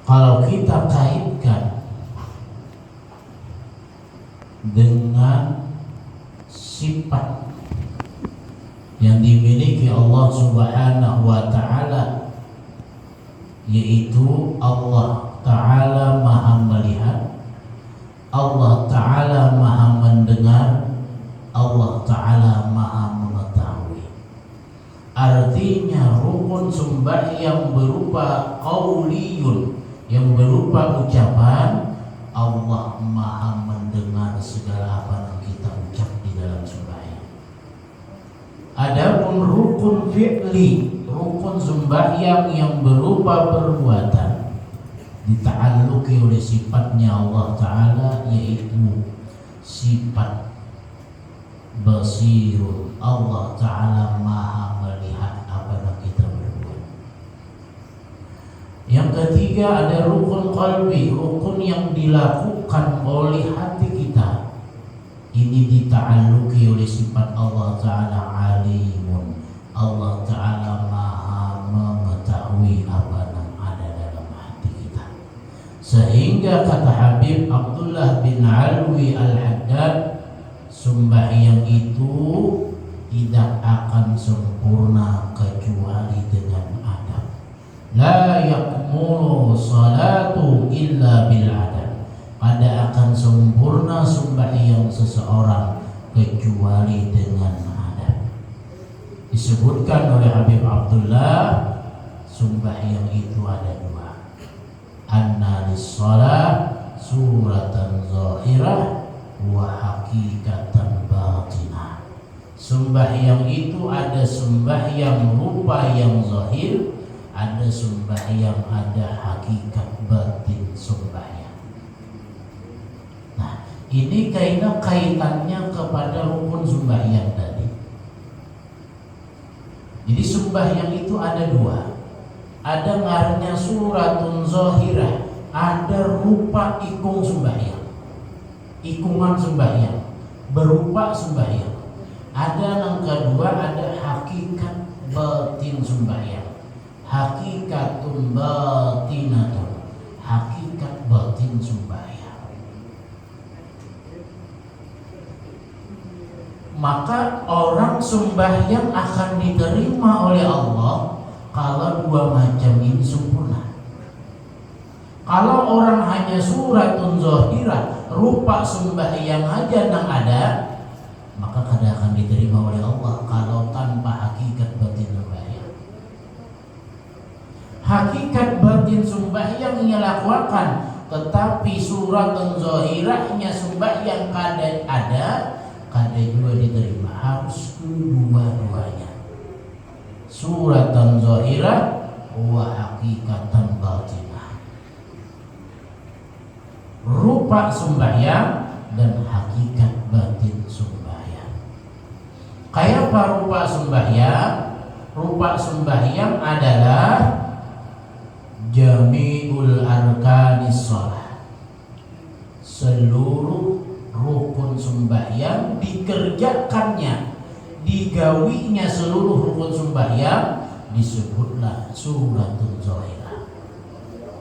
Kalau kita kaitkan dengan sifat yang dimiliki Allah Subhanahu wa Ta'ala, yaitu Allah Ta'ala Maha melihat, Allah Ta'ala Maha mendengar, Allah Ta'ala Maha mengetahui. Artinya rukun sembahyang berupa qauliyun, yang berupa ucapan, Allah Maha mendengar segala apa yang kita ucap di dalam sembahyang. Adapun rukun fi'li, rukun sembahyang yang berupa perbuatan, dita'alluqi oleh sifatnya Allah Ta'ala, yaitu sifat basirun. Allah Ta'ala Maha melihat apa yang kita berbuat. Yang ketiga ada rukun qalbi, rukun yang dilakukan oleh hati kita. Ini dita'alluqi oleh sifat Allah Ta'ala alimun. Allah Ta'ala Maha mengetahui apa yang ada dalam hati kita. Sehingga kata Habib Abdullah bin Alwi Al-Haddad, sembahyang itu tidak akan sempurna kecuali dengan adab. La yakmulu salatu illa bil adab. Pada akan sempurna sembahyang seseorang kecuali dengan adab. Disebutkan oleh Habib Abdullah, sembahyang itu ada dua. Anna lis-shalah suratan zahirah wa hakikatan batinah. Sembahyang itu ada sembahyang rupa yang zahir, ada sembahyang ada hakikat batin sembahyang. Nah, ini kaitannya kepada rukun sembahyang tadi. Jadi sembahyang itu ada dua. Ada ngarannya suratun zahirah, ada rupa ikung sembahyang, ikungan sembahyang, berupa sembahyang. Ada yang kedua, ada hakikat batin sembahyang, hakikatun batinatun, hakikat batin sembahyang. Maka orang sembahyang akan diterima oleh Allah kalau dua macam ini sempurna. Kalau orang hanya suratun zahirah, rupa sembahyang aja yang ada, maka kada akan diterima oleh Allah kalau tanpa hakikat batin sembahyang. Hakikat batin sembahyang yang lakukan, tetapi suratun zahirahnya sembahyang kada ada, kada juga diterima. Harus dua-duanya, suratan zahirah wa hakikatan batinah, rupa sembahyang dan hakikat batin sembahyang. Kayak apa rupa sembahyang? Rupa sembahyang adalah jami'ul arkanis shalah, seluruh rukun sembahyang dikerjakannya, digawinya seluruh rukun sembahyang, disebutlah suratun zahirah.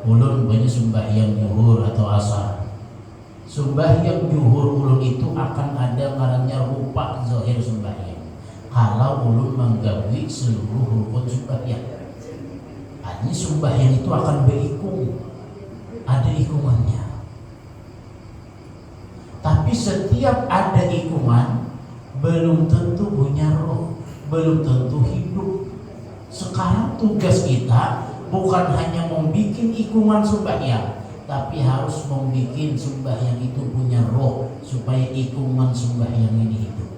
Ulun banyak sembahyang zuhur atau asar. Sembahyang zuhur ulun itu akan ada ngarannya rupa zahir sembahyang. Kalau ulun menggawi seluruh rukun sembahyang, artinya sembahyang itu akan berikung, ada ikungannya. Tapi setiap ada ikungan belum tentu punya roh, belum tentu hidup. Sekarang tugas kita bukan hanya membuat ikungan sembahyang, tapi harus membuat sembahyang itu punya roh, supaya ikungan sembahyang ini hidup.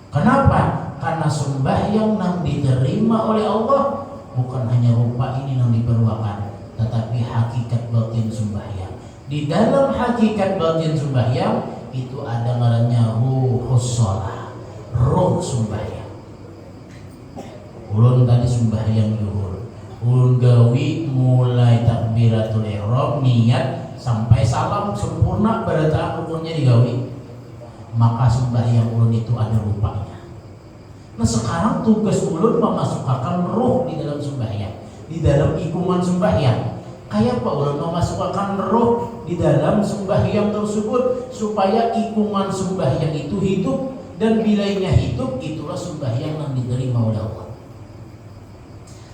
Kenapa? Karena sembahyang yang diterima oleh Allah bukan hanya rupa ini yang diperlukan, tetapi hakikat batin sembahyang. Di dalam hakikat batin sembahyang itu ada ngarannya ruhus shalah, roh sembahyang. Ulun tadi sembahyang zuhur, ulun gawi mulai takbiratul ihram, niat sampai salam sempurna, berarti rukunnya digawi. Maka sembahyang ulun itu ada rupanya. Nah sekarang tugas ulun memasukkan roh di dalam sembahyang, di dalam ikungan sembahyang. Kayak apa orang memasukkan roh di dalam sembahyang tersebut supaya ikungan sembahyang itu hidup, dan bilainya hidup itulah sembahyang yang diterima oleh Allah.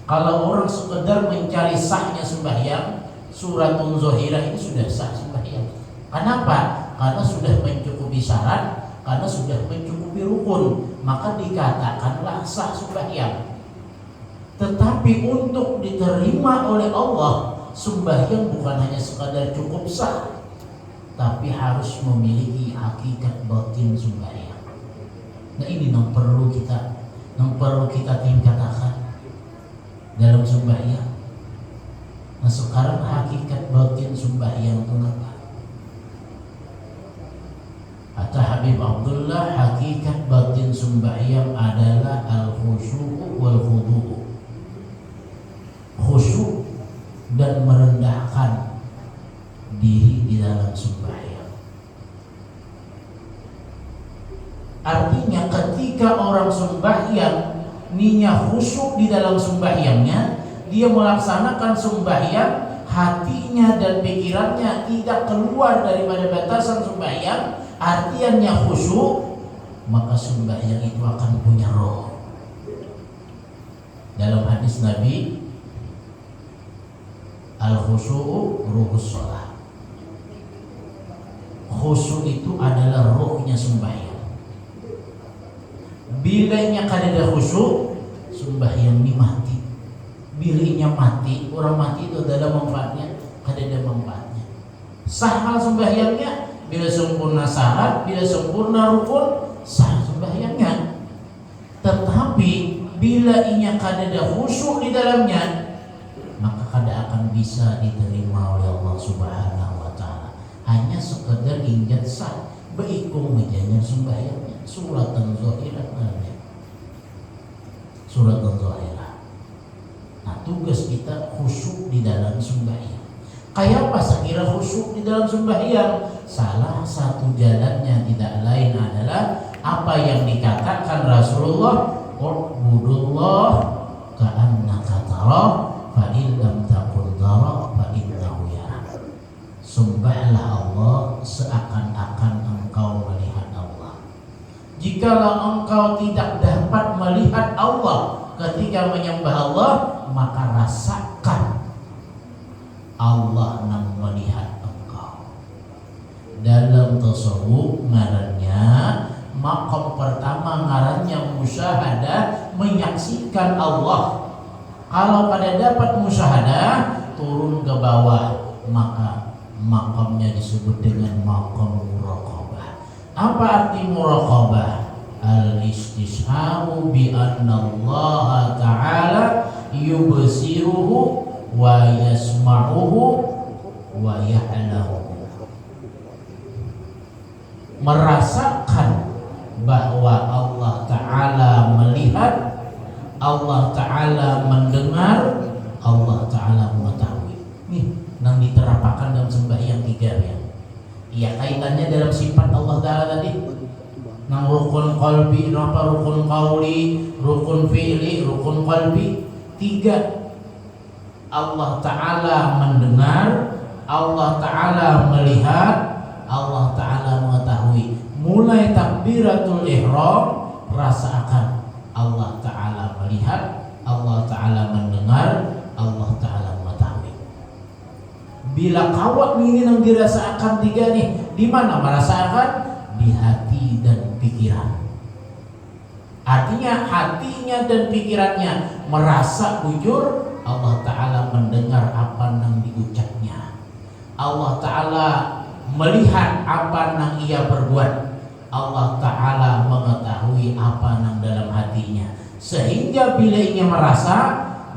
Kalau orang sekedar mencari sahnya sembahyang, suratun zahirah ini sudah sah sembahyang. Kenapa? Karena sudah mencukupi syarat, karena sudah mencukupi rukun, maka dikatakanlah sah sembahyang. Tetapi untuk diterima oleh Allah, sembahyang bukan hanya sekadar cukup sah, tapi harus memiliki hakikat batin sembahyang. Nah ini yang perlu kita tingkatkan dalam sembahyang. Nah sekarang hakikat batin sembahyang itu apa? Kata Habib Abdullah, hakikat batin sembahyang adalah al-khusyu'u wal khudu'u. Khusyuk dan merendahkan diri di dalam sembahyang. Artinya ketika orang sembahyang niatnya khusyuk di dalam sembahyangnya, dia melaksanakan sembahyang, hatinya dan pikirannya tidak keluar daripada batasan sembahyang, artiannya khusyuk, maka sembahyang itu akan punya roh. Dalam hadis Nabi, al-khusyu'u ruhus shalah. Khusyuk itu adalah rohnya sembahyang. Bilanya kadada khusyuk, sembahyang ini mati. Bilanya mati, orang mati itu adalah manfaatnya, kadada manfaatnya. Sah hal sembahyangnya bila sempurna syarat, bila sempurna rukun, sah sembahyangnya. Tetapi bila inya kadada khusyuk di dalamnya, maka kada akan bisa diterima oleh Allah Subhanahu wa ta'ala. Hanya sekedar injat sah, beikung mejanya sembahyangnya. Suratan zahirah namanya. Suratan zahirah. Nah tugas kita khusyuk di dalam sembahyang. Kayak apa sekira khusyuk di dalam sembahyang? Salah satu jalannya tidak lain adalah apa yang dikatakan Rasulullah, "Ubudullah ka'annaka tarah, fa in lam takun tarah fa innahu yarak." Sembahlah Allah seakan-akan engkau melihat Allah. Jikalau engkau tidak dapat melihat Allah ketika menyembah Allah, maka rasakan Allah yang melihat engkau. Dalam tasawuf ngarannya maqam pertama, ngarannya musyahadah, menyaksikan Allah. Kalau pada dapat musyahadah, turun ke bawah, maka maqamnya disebut dengan maqam muraqabah. Apa arti muraqabah? Al-istisharu bi anna Allah ta'ala yubsiruhu wa yasma'uhu wa ya'lamu. Merasakan bahwa Allah Ta'ala melihat, Allah Ta'ala mendengar, Allah Ta'ala mengetahui. Nih, yang diterapkan dalam sembahyang tiga ya. Iya, kaitannya dalam sifat Allah Ta'ala tadi. Nang rukun qalbi, apa rukun qauli, rukun fi'li, rukun qalbi. Tiga. Allah Ta'ala mendengar, Allah Ta'ala melihat, Allah Ta'ala mengetahui. Mulai takbiratul ihram, rasakan Allah Ta'ala melihat, Allah Ta'ala mendengar, Allah Ta'ala mengetahui. Bila kawat ini yang dirasakan tiga nih, di mana merasakan? Di hati dan pikiran. Artinya hatinya dan pikirannya merasa jujur, Allah Ta'ala mendengar apa yang diucapnya, Allah Ta'ala melihat apa yang ia perbuat, Allah Ta'ala mengetahui apa yang dalam hatinya. Sehingga bila ia merasa,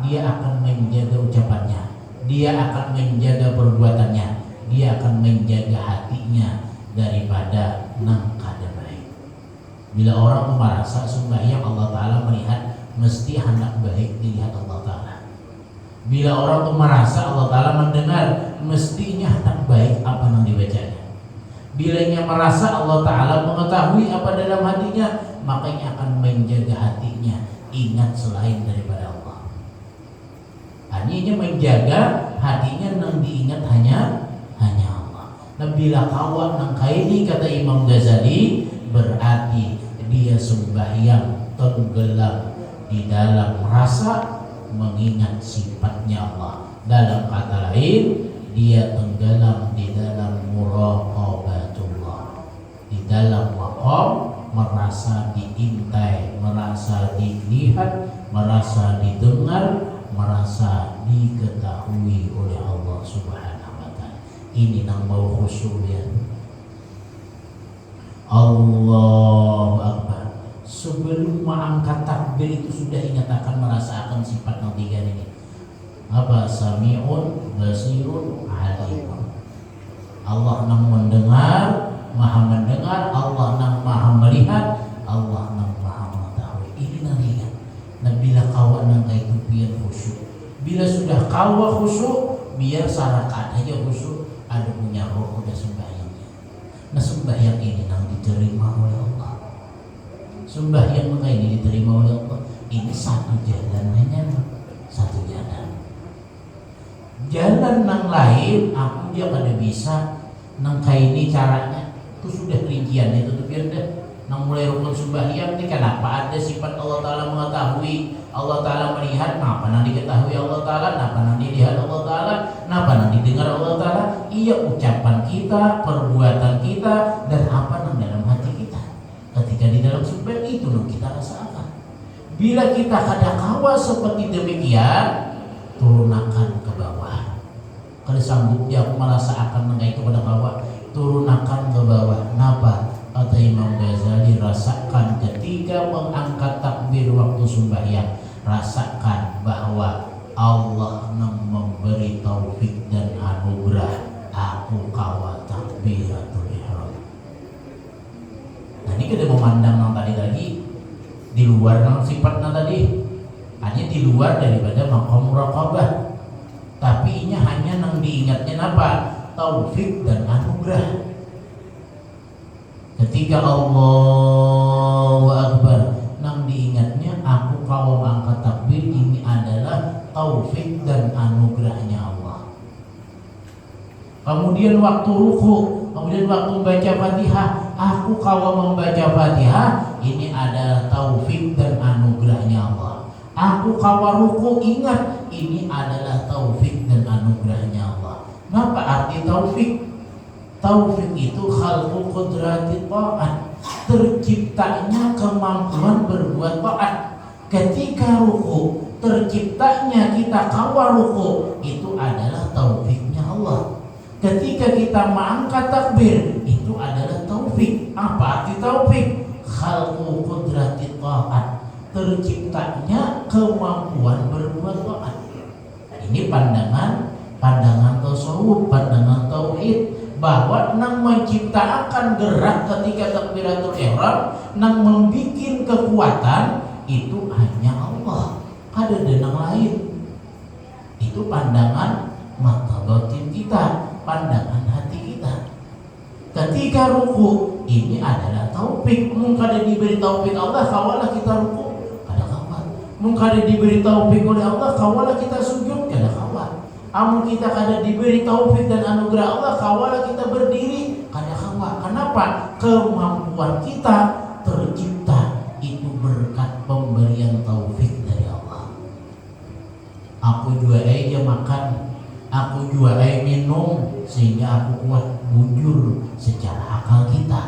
dia akan menjaga ucapannya, dia akan menjaga perbuatannya, dia akan menjaga hatinya daripada nangkada baik. Bila orang merasa sembahyang Allah Ta'ala melihat, mesti hendak baik dilihat Allah Ta'ala. Bila orang itu merasa Allah Ta'ala mendengar, mestinya hendak baik apa yang dibacanya. Bila ia merasa Allah Ta'ala mengetahui apa dalam hatinya, makanya akan menjaga hatinya, ingat selain daripada Allah. Hanya menjaga hatinya nang diingat hanya Allah. Nah bila kawan nang kaini kata Imam Ghazali berarti dia sembahyang tenggelam di dalam rasa mengingat sifatnya Allah. Dalam kata lain dia tenggelam di dalam muraqabatullah, di dalam maqam merasa diintai, merasa dilihat, merasa didengar, merasa diketahui oleh Allah Subhanahu wa taala. Ini nang mau khusyuk ya. Allahu Akbar. Sebelum mengangkat takbir itu sudah ingat akan merasakan sifat yang tiga ini. Apa? Sami'un, basirun, alimun. Allah nang mendengar, maha mendengar, Allah nang maha melihat, Allah nang maha mengetahui. Ini nang ingat. Nah bila kawan nang kayak itu biar khusyuk. Bila sudah kawan khusyuk, biar sarakat aja khusyuk. Ada punya roh udah sembahyangnya. Nah sembahyang ini nang diterima oleh Allah. Sembahyang maka ini diterima oleh Allah. Ini satu jalan hanya satu jalan. Jalan nang lain aku dia kada bisa nang kayak ini caranya. Itu sudah rincian itu tuh biar deh. Nang mulai rukun sembahyang ini kenapa ada sifat Allah Ta'ala mengetahui, Allah Ta'ala melihat, kenapa nang diketahui Allah Ta'ala, kenapa nang dilihat Allah Ta'ala, kenapa nang didengar Allah Ta'ala. Iya ucapan kita, perbuatan kita, dan apa nang dalam hati kita. Ketika di dalam sembahyang itu nang kita rasakan. Bila kita kada kawa seperti demikian, turunakan ke bawah. Kalau sanggup dia aku merasakan nang itu pada bawah, turunakan ke bawah. Kenapa? Kata Imam Ghazali, rasakan ketika mengangkat takbir waktu sembahyang, rasakan bahwa Allah nang memberi taufik dan anugerah. Aku kawa takbiratul ihram. Nah ini kita memandang nang tadi lagi di luar nang sifatnya tadi, hanya di luar daripada maqam muraqabah. Tapi ini hanya nang diingatnya apa? Taufik dan anugerah. Ketika Allahu Akbar nang diingatnya aku kalau angkat takbir, ini adalah taufik dan anugerahnya Allah. Kemudian waktu ruku, kemudian waktu membaca Fatihah, aku kalau membaca Fatihah, ini adalah taufik dan anugerahnya Allah. Aku kalau ruku ingat, ini adalah taufik dan anugerahnya Allah. Apa arti taufik? Taufik itu khalqu qudrati ta'at, terciptanya kemampuan berbuat taat. Ketika ruku, terciptanya kita kawal ruku, itu adalah taufiknya Allah. Ketika kita mengangkat takbir, itu adalah taufik. Apa arti taufik? Khalqu qudrati ta'at, terciptanya kemampuan berbuat taat. Ini pandangan tasawuf, pandangan tauhid, bahwa nang menciptakan gerak ketika takbiratul ihram, nang membikin kekuatan itu hanya Allah, ada denang lain. Itu pandangan mata batin kita, pandangan hati kita. Ketika ruku, ini adalah taufik. Mungkin ada diberi taufik Allah, kawalah kita ruku, kada kawal. Mungkin ada diberi taufik oleh Allah, kawalah kita sujud, kada kawal. Amun kita kada diberi taufik dan anugerah Allah, kawalah kita berdiri, kada kawal. Kenapa? Kemampuan kita tercipta itu berkat pemberian taufik dari Allah. Aku juga aja makan, aku juga aja minum, sehingga aku kuat bujur secara akal kita.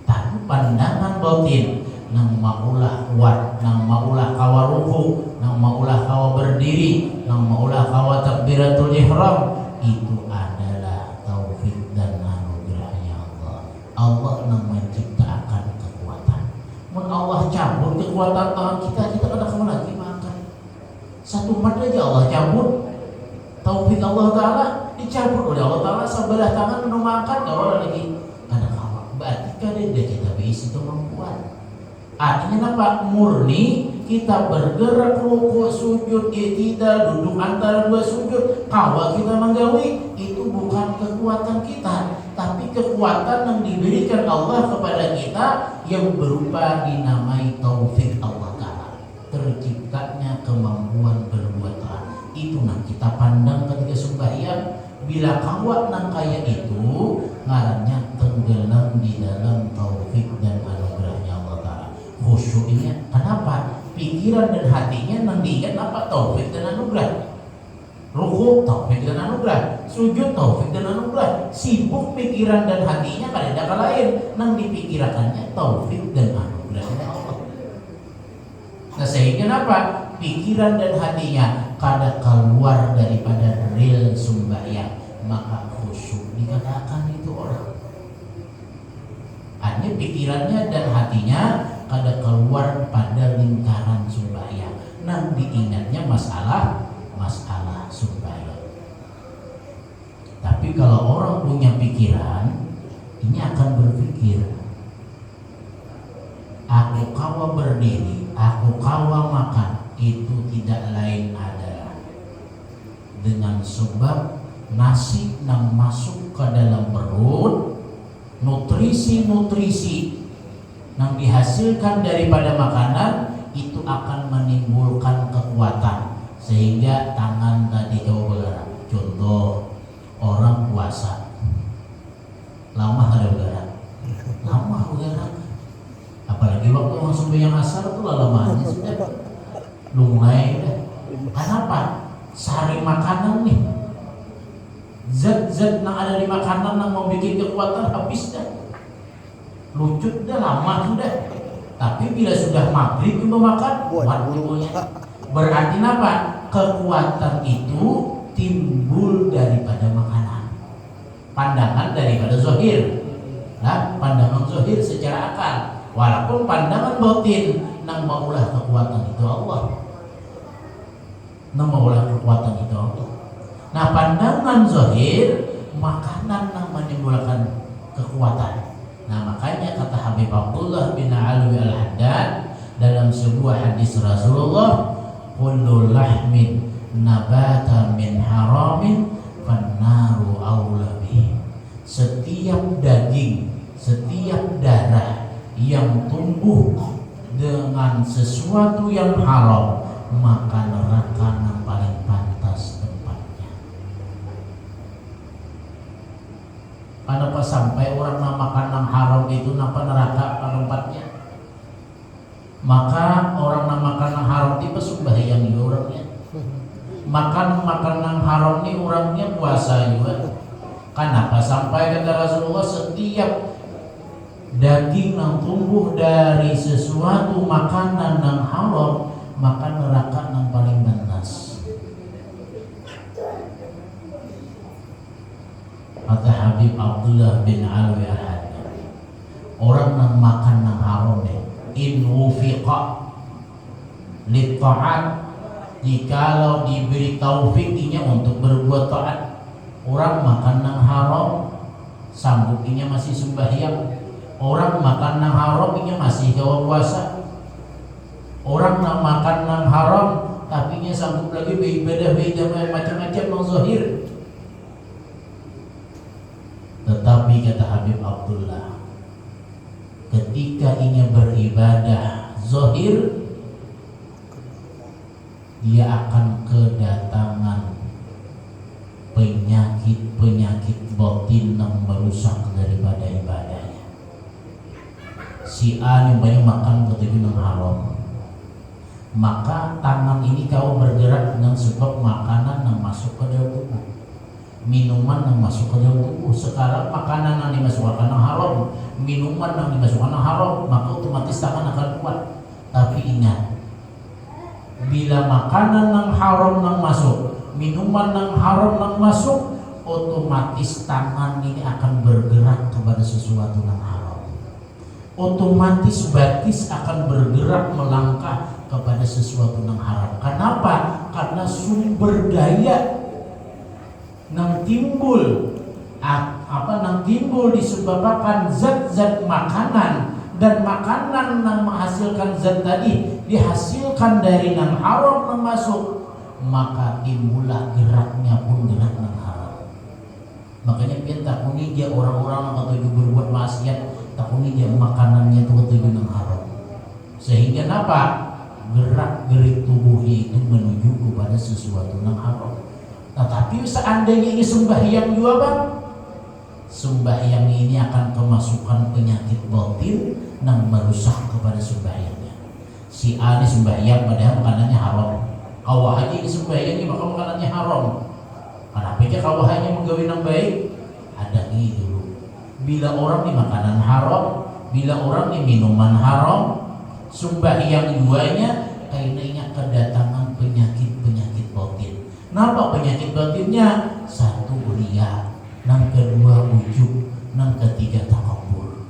Tapi pandangan batin, nang maulah kuat, nang maulah kawa ruku, nang maulah kawa berdiri, nang maulah kawa takbiratul ihram, itu adalah taufik dan anugerahnya Allah. Allah nang menciptakan kekuatan. Mun Allah cabut kekuatan tangan kita kada kamu lagi makan. Satu mat aja Allah cabut. Taufik Allah Ta'ala dicabut oleh Allah Ta'ala, sebelah tangan menumakan kalau lagi kada kawa. Berarti kada dia kita bisa kemampuan. Artinya apa? Murni kita bergerak ruku, sujud, i'tidal, duduk antara dua sujud, kawa kita menggawi, itu bukan kekuatan kita, tapi kekuatan yang diberikan Allah kepada kita yang berupa dinamai taufik Allah Ta'ala, terciptanya kemampuan berbuat taat. Itu yang kita pandang ketika sembahyang. Bila kawat nang kaya itu ngarannya tenggelam di dalam taufik dan anugerahnya Allah Ta'ala. Khusyuknya kenapa? Pikiran dan hatinya nang diingat apa? Taufik dan anugerah. Ruku taufik dan anugerah, sujud taufik dan anugerah. Sibuk pikiran dan hatinya kada ada lain nang dipikirkannya taufik dan anugerahnya Allah. Nah sehingga apa? Pikiran dan hatinya kada keluar daripada real sembahyang, maka khusyuk dikatakan itu orang. Hanya pikirannya dan hatinya kada keluar pada lingkaran sembahyang, nang diingatnya masalah sembahyang. Tapi kalau orang punya pikiran, ini akan berpikir, aku kawa berdiri, aku kawa makan, itu tidak lain adalah dengan sebab nasi yang masuk ke dalam perut, nutrisi yang dihasilkan daripada makanan itu akan menimbulkan kekuatan sehingga tangan tadi kau bergerak. Contoh orang puasa lama ada bergerak, apalagi waktu orang sembahyang asar itu lamanya sudah lunglai dah. Kenapa? Sari makanan nih, zat-zat yang ada di makanan yang mau bikin kekuatan habis dah, lucut dah, lama sudah. Tapi bila sudah maghrib itu makan kuat tubuhnya. Berarti apa? Kekuatan itu timbul daripada makanan. Pandangan daripada zahir. Nah, pandangan zahir secara akal. Walaupun pandangan batin nang maulah kekuatan itu Allah. Nang maulah kekuatan itu Allah. Nah, pandangan zahir makanan nang menimbulkan kekuatan. Nah, makanya kata Habib Abdullah bin Alwi Al-Haddad dalam sebuah hadis Rasulullah, kullu lahmin nabata min haramin fannaru aula bih. Setiap daging, setiap darah yang tumbuh dengan sesuatu yang haram, maka neraka yang paling pantas tempatnya. Kenapa sampai orang makan yang haram itu napa neraka tempatnya? Maka orang yang makan yang haram itu sembahyang juga orangnya. Makan yang haram ini orangnya puasa juga. Kenapa sampai kata Rasulullah setiap daging yang tumbuh dari sesuatu makanan yang haram, maka neraka yang paling panas. Kata Habib Abdullah bin Alwi Al-Haddad, orang yang makan yang haram nih, in wufiqa li ta'at, jikalau diberi taufiknya untuk berbuat taat. Orang makan yang haram sanggupinya masih sembahyang, orang makan yang haram nya masih gawa puasa. Orang yang makan yang haram tapi nya sanggup lagi beribadah macam-macam yang zahir. Tetapi kata Habib Abdullah, ketika ia beribadah zahir, dia akan kedatangan penyakit batin yang merusak daripada ibadahnya. Si A yang banyak makan ketika yang haram, maka tangan ini kau bergerak dengan sebab makanan yang masuk ke dalam tubuh, minuman yang masuk ke dalam tubuh. Sekarang makanan yang dimasukkan yang haram, minuman yang dimasukkan yang haram, maka otomatis tangan akan kuat. Tapi ingat, bila makanan yang haram yang masuk, minuman yang haram yang masuk, otomatis tangan ini akan bergerak kepada sesuatu yang haram. Otomatis batis akan bergerak melangkah kepada sesuatu yang haram. Kenapa? Karena sumber daya yang timbul disebabkan zat-zat makanan, dan makanan yang menghasilkan zat tadi dihasilkan dari yang haram yang masuk, maka timbullah geraknya pun gerak yang haram. Makanya pian takuni dia orang-orang yang ketuju berbuat maksiat, takuni dia makanannya itu ketuju nang haram. Sehingga apa? Gerak-gerik tubuhnya itu menuju kepada sesuatu nang haram. Nah, tapi seandainya ini sembahyang juga bang, sembahyang ini akan kemasukan penyakit batin nang merusak kepada sembahyangnya. Si A ini sembahyang padahal makanannya haram. Kawah aja ini sembahyang ini maka makanannya haram. Kenapa aja kawah hanya menggawe nang baik? Ada ini dulu. Bila orang ini makanan haram, bila orang ini minuman haram, sembahyang duanya kayaknya kedatangan penyakit-penyakit batin. Napa penyakit batinnya? Satu riya, nang kedua ujub, nang ketiga takabur.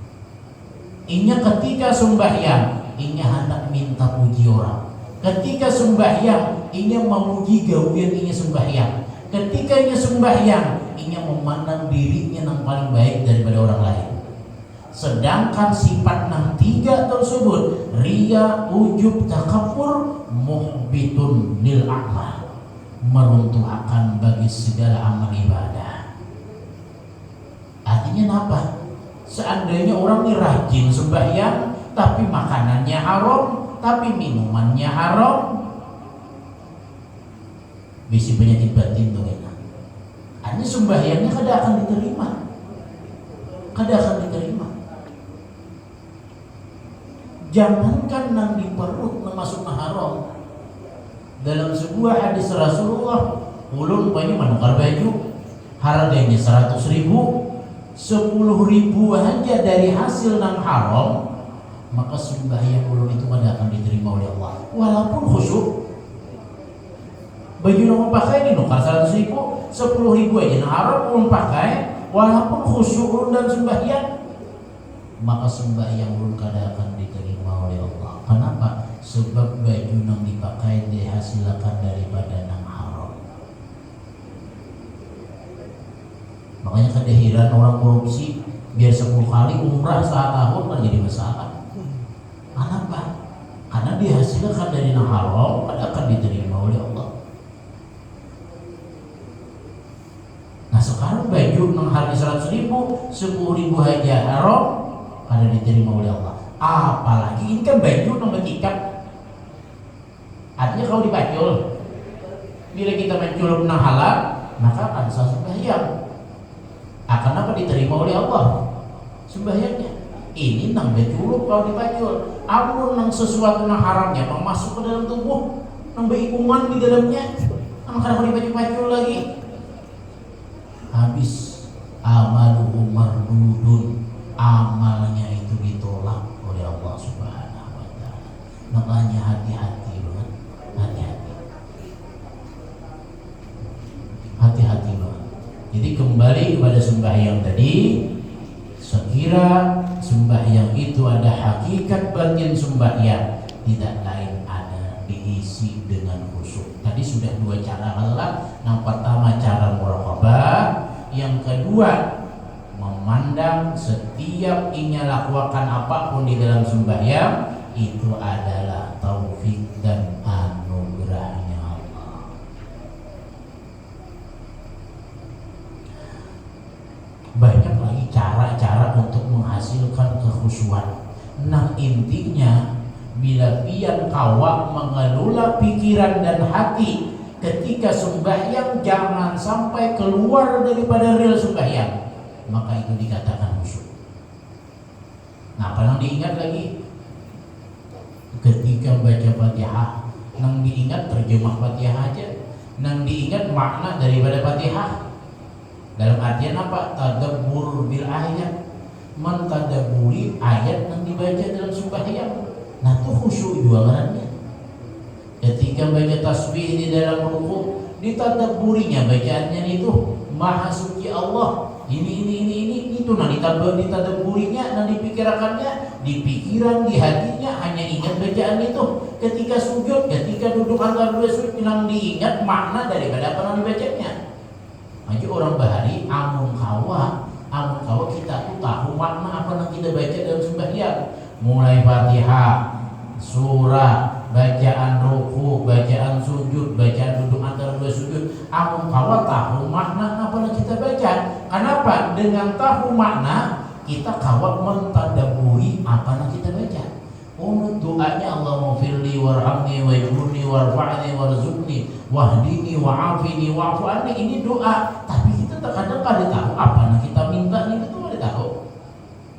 Inya ketika sembahyang, inya hendak minta puji orang. Ketika sembahyang, inya memuji gawian inya sembahyang. Ketika inya sembahyang, inya memandang dirinya yang paling baik daripada orang lain. Sedangkan sifat nang tiga tersebut, riya, ujub, takabur, muhbitun lil amal, meruntuhkan bagi segala amal ibadah. Artinya apa? Seandainya orang ini rajin sembahyang, tapi makanannya haram, tapi minumannya haram, bisi penyakit batin tuh enak. Artinya sembahyangnya kada akan diterima, kada akan diterima. Jangankan nang di perut nang masuk na haram. Dalam sebuah hadis Rasulullah, ulun banyak menukar baju, harganya 100.000, 10.000 aja dari hasil nang haram, maka sembahyang ulun itu kada akan diterima oleh Allah. Walaupun khusyuk, baju yang pakai ini nukar 100.000, 10.000 aja nang haram ulun pakai, walaupun khusyuk ulun dan sembahyang, maka sembahyang ulun kada akan diterima oleh Allah. Kenapa? Sebab baju yang dipakai dihasilkan daripada nang haram. Makanya kedehiran orang korupsi biar 10 kali umrah setahun kan jadi masalah. Kenapa? Karena dihasilkan dari nang haram, kada akan diterima oleh Allah. Nah sekarang baju nang harga 100.000, 10.000 aja haram, kada diterima oleh Allah. Apalagi ini kan baju nang bertikat. Artinya kalau dipacul, bila kita menculuk nang halal, maka akan sah sembahyang. Akan apa diterima oleh Allah sembahyangnya. Ini nang beculuk kalau dipacul. Amun nang sesuatu nang haramnya bang masuk ke dalam tubuh, nang berikungan di dalamnya, nang kadang dipacul-pacul lagi, habis amaluhu mardudun, amalnya itu ditolak oleh Allah Subhanahu wa taala. Makanya hati-hati banget, hati-hati banget. Jadi kembali kepada sembahyang tadi, sekira sembahyang itu ada hakikat batin sembahyang, tidak lain ada diisi dengan khusyuk. Tadi sudah dua cara halal. Yang pertama cara muraqabah, yang kedua memandang setiap inya lakukan apapun di dalam sembahyang itu adalah taufik dan anugerahnya Allah. Banyak lagi cara-cara untuk menghasilkan kekhusyuan. Nah intinya bila pian kawa mengelola pikiran dan hati ketika sembahyang, jangan sampai keluar daripada real sembahyang, maka itu dikatakan khusyuk. Nah apa yang diingat lagi? Ketika baca Fatihah, nang diingat terjemah Fatihah aja, nang diingat makna daripada Fatihah. Dalam artian apa? Tadabbur bil ayat, mentadaburi ayat yang dibaca dalam sembahyang. Nah itu khusyuk juga ngarannya. Ketika baca tasbih di dalam ruku, ditadaburinya bacaannya itu Maha Suci Allah. Ini itu nah ditadaburinya, nah dipikirkannya, di pikiran, di hatinya hanya ingat bacaan itu. Ketika sujud, ketika duduk antara dua sujud, yang diingat makna daripada apa yang dibacanya. Maju orang bahari amun kawa kita tuh tahu makna apa yang kita baca dalam sembahyang, mulai Fatihah, surah, bacaan ruku, bacaan sujud, bacaan duduk antara dua sujud. Amun kawa tahu makna apa yang kita baca. Karena apa? Dengan tahu makna kita kawat mentadaburi apa yang kita baca. Doanya Allahumma firli warhamni wajburni warfa'ni warzuqni wahdini wa'afini wa'fu anni, ini doa. Tapi kita terkadang kada tahu apa yang kita minta ini, itu kada tahu.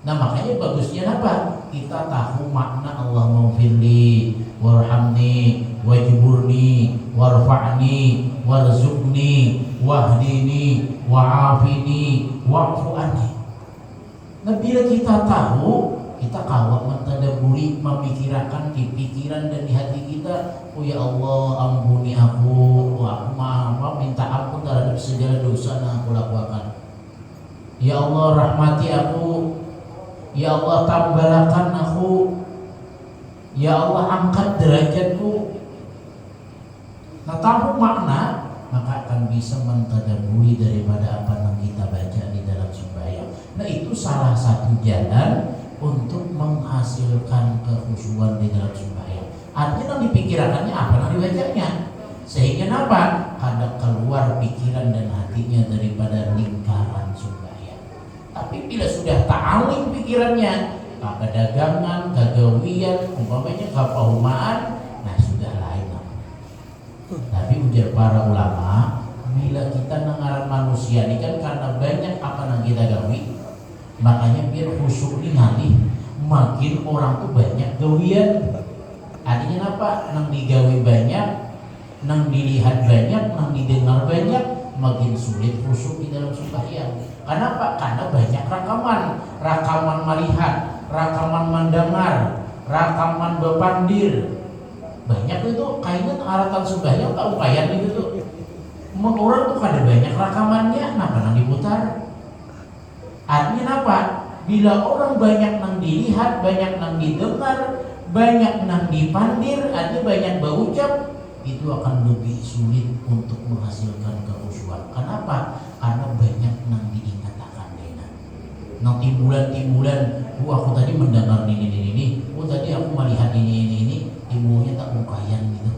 Nah makanya bagusnya apa? Kita tahu makna Allahumma firli warhamni wajburni warfa'ni warzuqni wahdini wa'afini wa'fu anni. Nah bila kita tahu, kita kalau mentadaburi, memikirkan di pikiran dan di hati kita, oh ya Allah ampuni aku, aku maaf, minta ampun terhadap segala dosa yang aku lakukan. Ya Allah rahmati aku, ya Allah tambahkan aku, ya Allah angkat derajatku. Nah tahu makna, maka akan bisa mentadaburi daripada apa yang kita baca di dalam sembahyang. Nah itu salah satu jalan untuk menghasilkan kekhusyuan di dalam sembahyang. Artinya yang dipikirkannya apa yang dibacanya, sehingga apa? Kadang keluar pikiran dan hatinya daripada lingkaran sembahyang. Tapi bila sudah ta'alim pikirannya, kedagangan, kegawian, umpamanya kepahumaan, nah sudah lain. Tapi ujar para ulama, bila kita nengaran manusia ini kan karena banyak apa yang kita gawi, makanya biar khusyuk ini ngalih, makin orang tuh banyak gawian. Artinya apa? Nang digawi banyak, nang dilihat banyak, nang didengar banyak, makin sulit khusyuk di dalam sembahyang. Kenapa? Karena banyak rakaman melihat, rakaman mendengar, rakaman bepandir. Banyak itu kayaknya aratan sembahyang tak upayan gitu tuh. Orang tuh kada banyak rakamannya, kenapa nang diputar? Artinya apa? Bila orang banyak nang dilihat, banyak nang didengar, banyak nang dipandir, artinya banyak berucap, itu akan lebih sulit untuk menghasilkan kekhusyuan. Kenapa? Karena banyak nang diingat akan dena. Nang timbulan, aku tadi mendengar ini, tadi aku melihat ini, ilmunya tak ukayan gitu.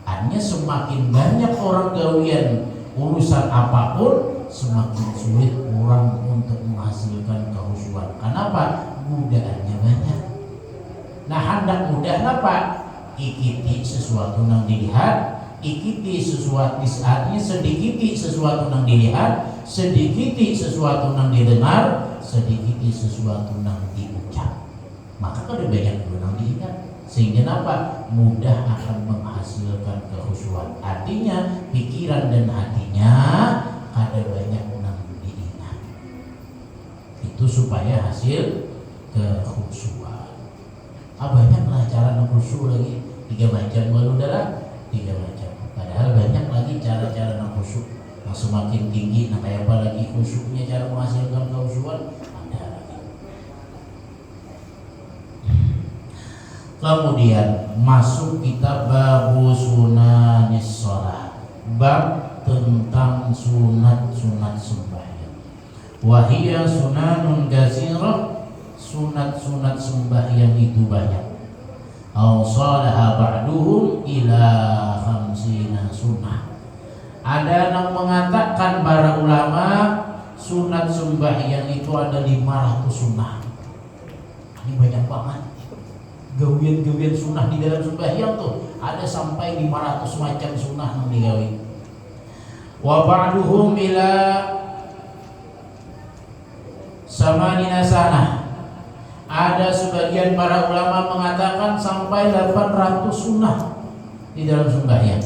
Artinya semakin banyak orang gawian urusan apapun, semakin sulit orang untuk menghasilkan kekhusyuan. Kenapa? Godaannya banyak. Nah hendak mudah apa? Ikiti sesuatu yang dilihat, ikiti sesuatu artinya sedikiti sesuatu yang dilihat, sedikiti sesuatu yang didengar, sedikiti sesuatu yang diucap. Maka ada banyak yang diingat, sehingga apa? Mudah akan menghasilkan kekhusyuan. Artinya pikiran dan hatinya ada banyak yang diingat. Itu supaya hasil kekhusyuan. Banyaklah cara khusyuk lagi, 3 macam baru dalam 3 macam. Padahal banyak lagi cara-cara khusyuk yang semakin tinggi. Nah kayak apa lagi khusyuknya, cara menghasilkan kekhusyuan ada lagi. Kemudian masuk kitab babu sunanis shalah, bab tentang sunat-sunat sembahyang. Wahia sunanun katsirah, sunat-sunat sembahyang itu banyak. Awsalaha ba'duhum ila 50 sunnah. Ada yang mengatakan para ulama sunat sembahyang itu ada 500 sunnah. Ini banyak banget. Gawian-gawian sunnah di dalam sembahyang tuh ada sampai 500 macam sunnah yang digawi. Wa ba'duhum ila 80 sanah. Ada sebagian para ulama mengatakan sampai 800 sunnah di dalam sembahyang.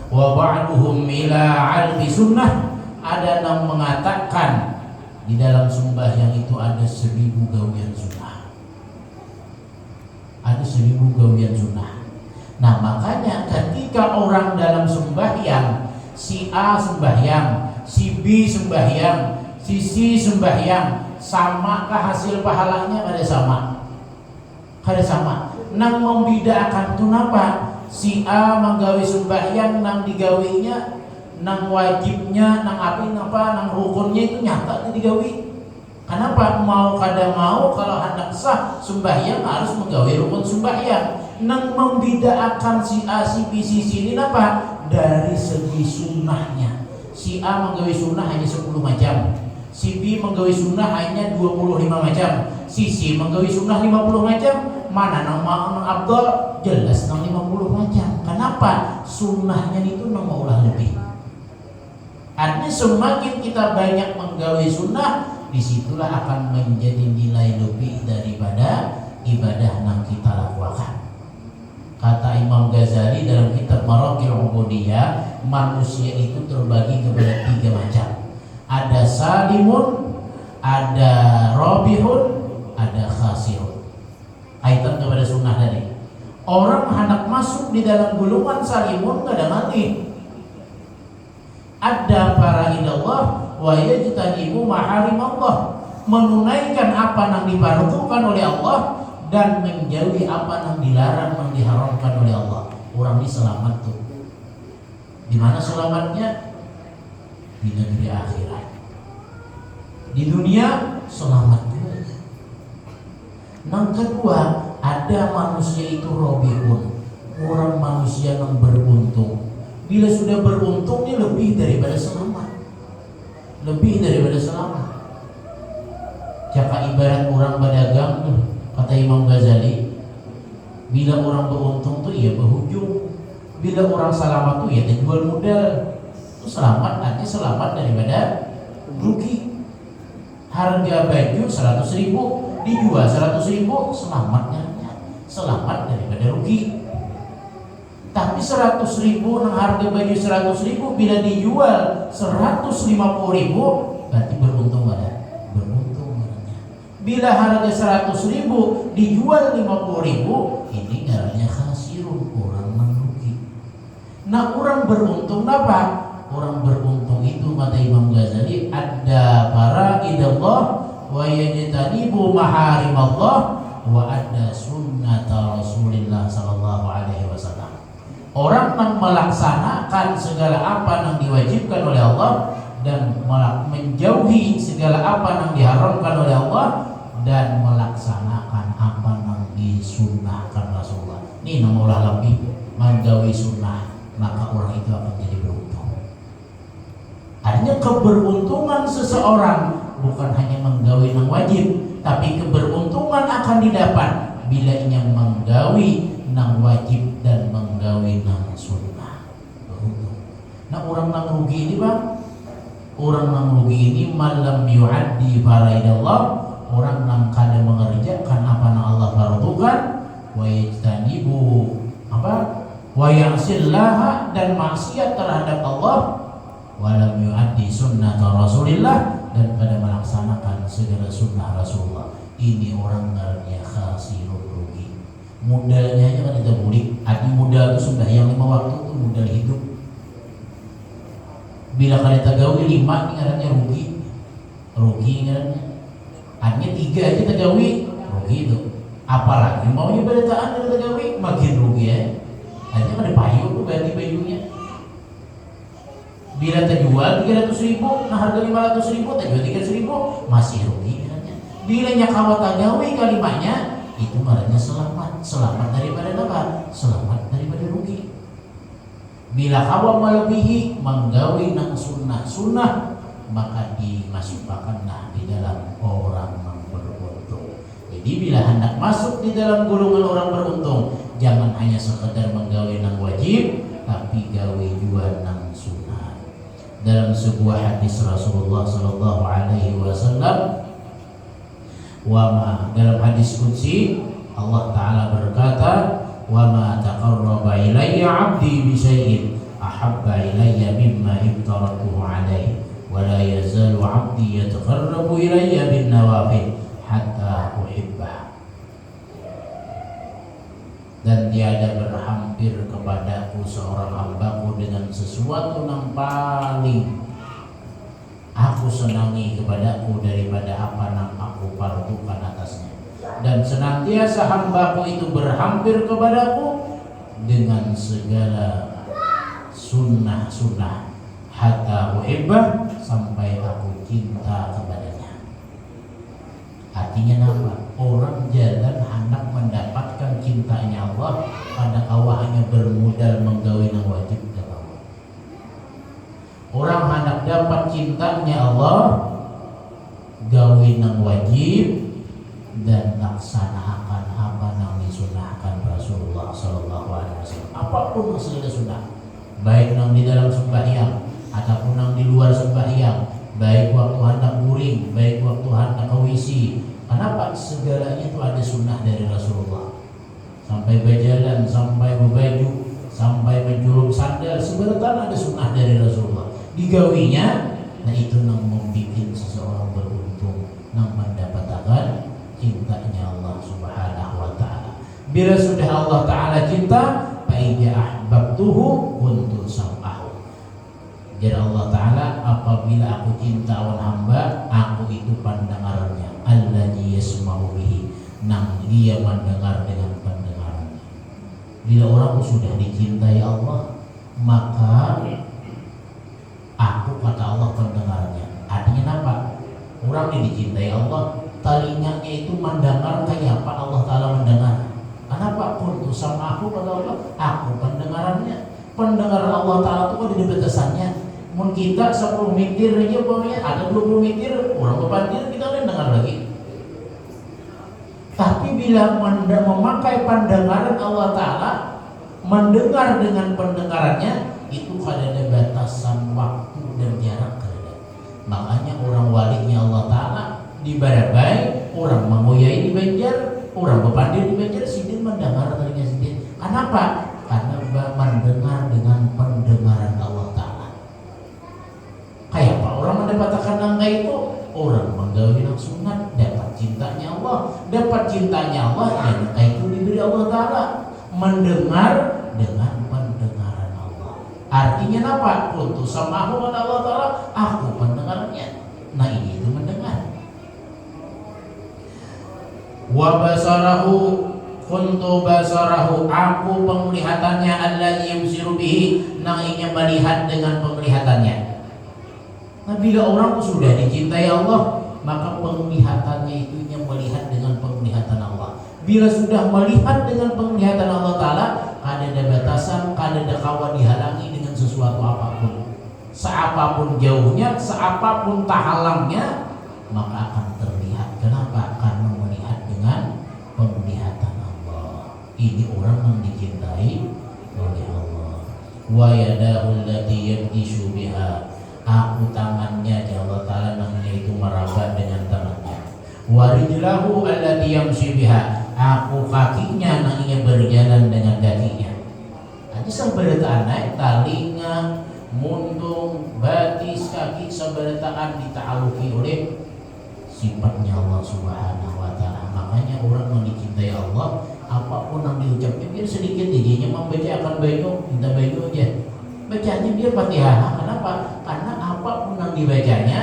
Wa ba'duhum ila 1000 sunnah. Ada yang mengatakan di dalam sembahyang itu ada 1000 gawian sunnah. Ada 1000 gawian sunnah. Nah makanya ketika orang dalam sembahyang, si A sembahyang, si B sembahyang, si C sembahyang, samakah hasil pahalanya? Kada sama. Kada sama. Nang membedakan tu napa? Si A menggawi sembahyang nang digawinya, nang wajibnya, nang nang rukunnya itu nyata digawi. Kenapa? Mau kada mau kalau hendak sah sembahyang harus menggawi rukun sembahyang. Nang membedakan si A, si B, si C ini apa? Dari segi sunnahnya. Si A menggawe sunnah hanya 10 macam, si B menggawe sunnah hanya 25 macam, si C menggawe sunnah 50 macam. Mana nama Abdul? Jelas nang 50 macam. Kenapa? Sunnahnya itu nang ulah lebih. Artinya semakin kita banyak menggawe sunnah, disitulah akan menjadi nilai lebih daripada ibadah yang kita lakukan. Kata Imam Ghazali dalam kitab Maraqil Ubudiyah, manusia itu terbagi kepada 3 macam. Ada salimun, ada robihun, ada khasirun. Kaitan kepada sunnah tadi. Orang hendak masuk di dalam gulungan salimun kadang-kadang ada para ilallah wa yajtanibu maharim Allah, menunaikan apa yang dipardukan oleh Allah dan menjauhi apa yang dilarang, yang diharamkan oleh Allah. Orang ini selamat tuh. Di mana selamatnya? Di negeri akhirat. Di dunia selamat juga. Yang kedua, ada manusia itu robihun, orang manusia yang beruntung. Bila sudah beruntung, dia lebih daripada selamat. Lebih daripada selamat. Cakap ibarat orang berdagang tuh, kata Imam Ghazali, bila orang beruntung tuh ia berhujung, bila orang selamat tuh ia terjual modal. Itu selamat, artinya selamat daripada rugi. Harga baju 100.000 dijual 100.000, selamatnya selamat daripada rugi. Tapi 100.000 yang harga baju 100.000 bila dijual 150.000 berarti beruntung ada. Beruntung namanya. Bila harga 100.000 dijual 50.000, ini namanya khasirun, orang merugi. Nah, orang beruntung apa? Orang beruntung itu kata Imam Ghazali, ada para idallah wa yajtanibu maharim Allah wa ada sunnat Rasulillah sallallahu alaihi wasallam. Orang yang melaksanakan segala apa yang diwajibkan oleh Allah dan menjauhi segala apa yang diharamkan oleh Allah dan melaksanakan apa yang disunnahkan Rasulullah. Ini namulah lebih menjauhi sunnah, maka orang itu akan jadi beruntung. Artinya keberuntungan seseorang bukan hanya menggawi yang wajib, tapi keberuntungan akan didapat bila ia menggawi yang wajib dan menggawi yang sunnah. Beruntung. Nah, orang yang rugi ini bang, orang yang rugi ini malam yu'addi faraidallah, orang yang kada mengerjakan apa yang Allah fardukan, wa yajtanibu apa? Wa ya'sillaha, dan maksiat terhadap Allah, walam yu'addi sunnat Rasulillah, dan pada melaksanakan segala sunnah Rasulullah. Ini orang namanya khasirun, rugi. Modalnya aja kan kita bulik. Arti modal itu sudah yang 5 waktu itu modal hidup. Bila kita gawi 5 ini ngarannya rugi. Rugi ngarannya. Artinya 3 aja kita gawi rugi itu. Apalagi mau ibadataan kita gawi makin rugi ya. Artinya ada payung tuh ganti bajunya. Bila terjual 300.000, nah harga 500.000, terjual 300.000, masih rugi katanya. Bila nyakawa tagawi kalimanya, itu marahnya selamat. Selamat daripada apa? Selamat daripada rugi. Bila kawa melebihi menggawi nang sunnah, maka dimasukkanlah di dalam orang yang beruntung. Jadi bila hendak masuk di dalam golongan orang beruntung, jangan hanya sekedar menggawi nang wajib, tapi gawe juga nang sunnah. Dalam sebuah hadis Rasulullah sallallahu alaihi wasallam, dalam hadis qudsi Allah taala berkata, wa ma taqarraba ilayya 'abdi bi syai'in ahabba ilayya mimma iftaratuhu alaihi wa la yazalu 'abdi yataqarrabu ilayya bin nawafil hatta uhibbah. Dan tiada berhampir kepadaku seorang hambaku dengan sesuatu yang paling aku senangi kepadaku daripada apa yang aku fardukan atasnya. Dan senantiasa hambaku itu berhampir kepadaku dengan segala sunnah-sunnah hatta uhibbah, sampai aku cinta kepadanya. Artinya apa? Orang jalan hendak mendapatkan cintanya Allah, pada awal hanya bermodal menggawi yang wajib dan Allah. Orang hendak dapat cintanya Allah, gawe nang wajib dan laksanakan apa nang disunahkan Rasulullah Sallallahu Alaihi Wasallam. Apapun masalah sunnah, baik nang di dalam sembahyang ataupun nang di luar sembahyang, baik waktu hendak guring, baik waktu hendak kawisi. Kenapa? Segalanya itu ada sunnah dari Rasulullah. Sampai berjalan, sampai berbaju, sampai menjulur sandal, sebenarnya ada sunnah dari Rasulullah. Digawinya, nah itu nang membuat seseorang beruntung, nang mendapatkan cintanya Allah Subhanahu wa Ta'ala. Bila sudah Allah Ta'ala cinta, fa idza ahbabtuhu kuntu sam'ahu. Jadi Allah Ta'ala, apabila aku cinta awan hamba, aku itu pandengarannya, alladzi yasma'u bihi, nang dia mendengar dengan pendengarannya. Bila orang sudah dicintai Allah, maka aku, kata Allah, pendengarnya. Artinya apa? Orang yang dicintai Allah, telinganya itu mendengar kayak apa Allah Ta'ala mendengar. Kenapa? Kuntu sama aku, kata Allah, aku pendengarannya. Pendengaran Allah Ta'ala itu ada di batasannya. Mungkin kita 10 meter aja, pokoknya ada 20 meter, orang kepandir kita udah dengar lagi. Tapi bila memakai pendengaran Allah Ta'ala, mendengar dengan pendengarannya, itu ada batasan waktu dan jarak. Makanya orang walinya Allah Ta'ala di Barabai, orang mengoyai di Banjar, orang bepandir di Banjar, sidin mendengar telinga sidin. Kenapa? Karena mendengar dengan pendengaran Allah Ta'ala. Kayak apa orang mendapatkan angka itu? Orang menggawi nang sunat, dapat cintanya Allah, dapat cintanya Allah, dan angka itu diberi Allah Ta'ala. Mendengar dengan pendengaran Allah. Artinya apa? Kuntu sama aku, kata Allah Ta'ala, aku pendengarnya. Nah ini itu mendengar. Wa basarahu kuntu basarahu, aku penglihatannya, alladzi yubsiru bihi, nang ingin melihat dengan penglihatannya. Nah bila orang sudah dicintai Allah, maka penglihatannya itu yang melihat dengan penglihatan Allah. Bila sudah melihat dengan penglihatan Allah Ta'ala, ada batasan, ada kawan dihalangi dengan sesuatu apapun. Seapapun jauhnya, seapapun tahalangnya, maka akan terlihat. Kenapa? Karena melihat dengan penglihatan Allah. Ini orang yang dicintai oleh Allah. Wa yadahu allati yabtishu biha, aku tangannya Allah Ta'ala namanya itu merabat dengan tangannya. Wa rijlahu allati yamshi biha, aku kakinya namanya berjalan dengan kakinya. Jadi seberataan naik talinga, muntung, batis, kaki seberataan ditaaluki oleh sifatnya Allah Subhanahu wa Ta'ala. Makanya orang yang dicintai Allah, apapun yang diucapkan biar sedikit didinya membaca akan baik, minta baik aja. Bacanya biar Fatihah. Kenapa? Karena apapun yang dibacanya,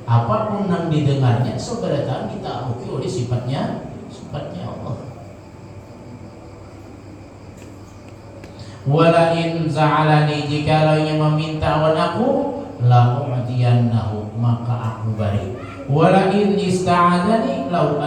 apapun yang didengarnya, seberataan ditaaluki oleh sifatnya Allah. Wala in za'alani, jika yang meminta awan aku, la u'tiyannahu, maka aku beri. Wala in ista'adani la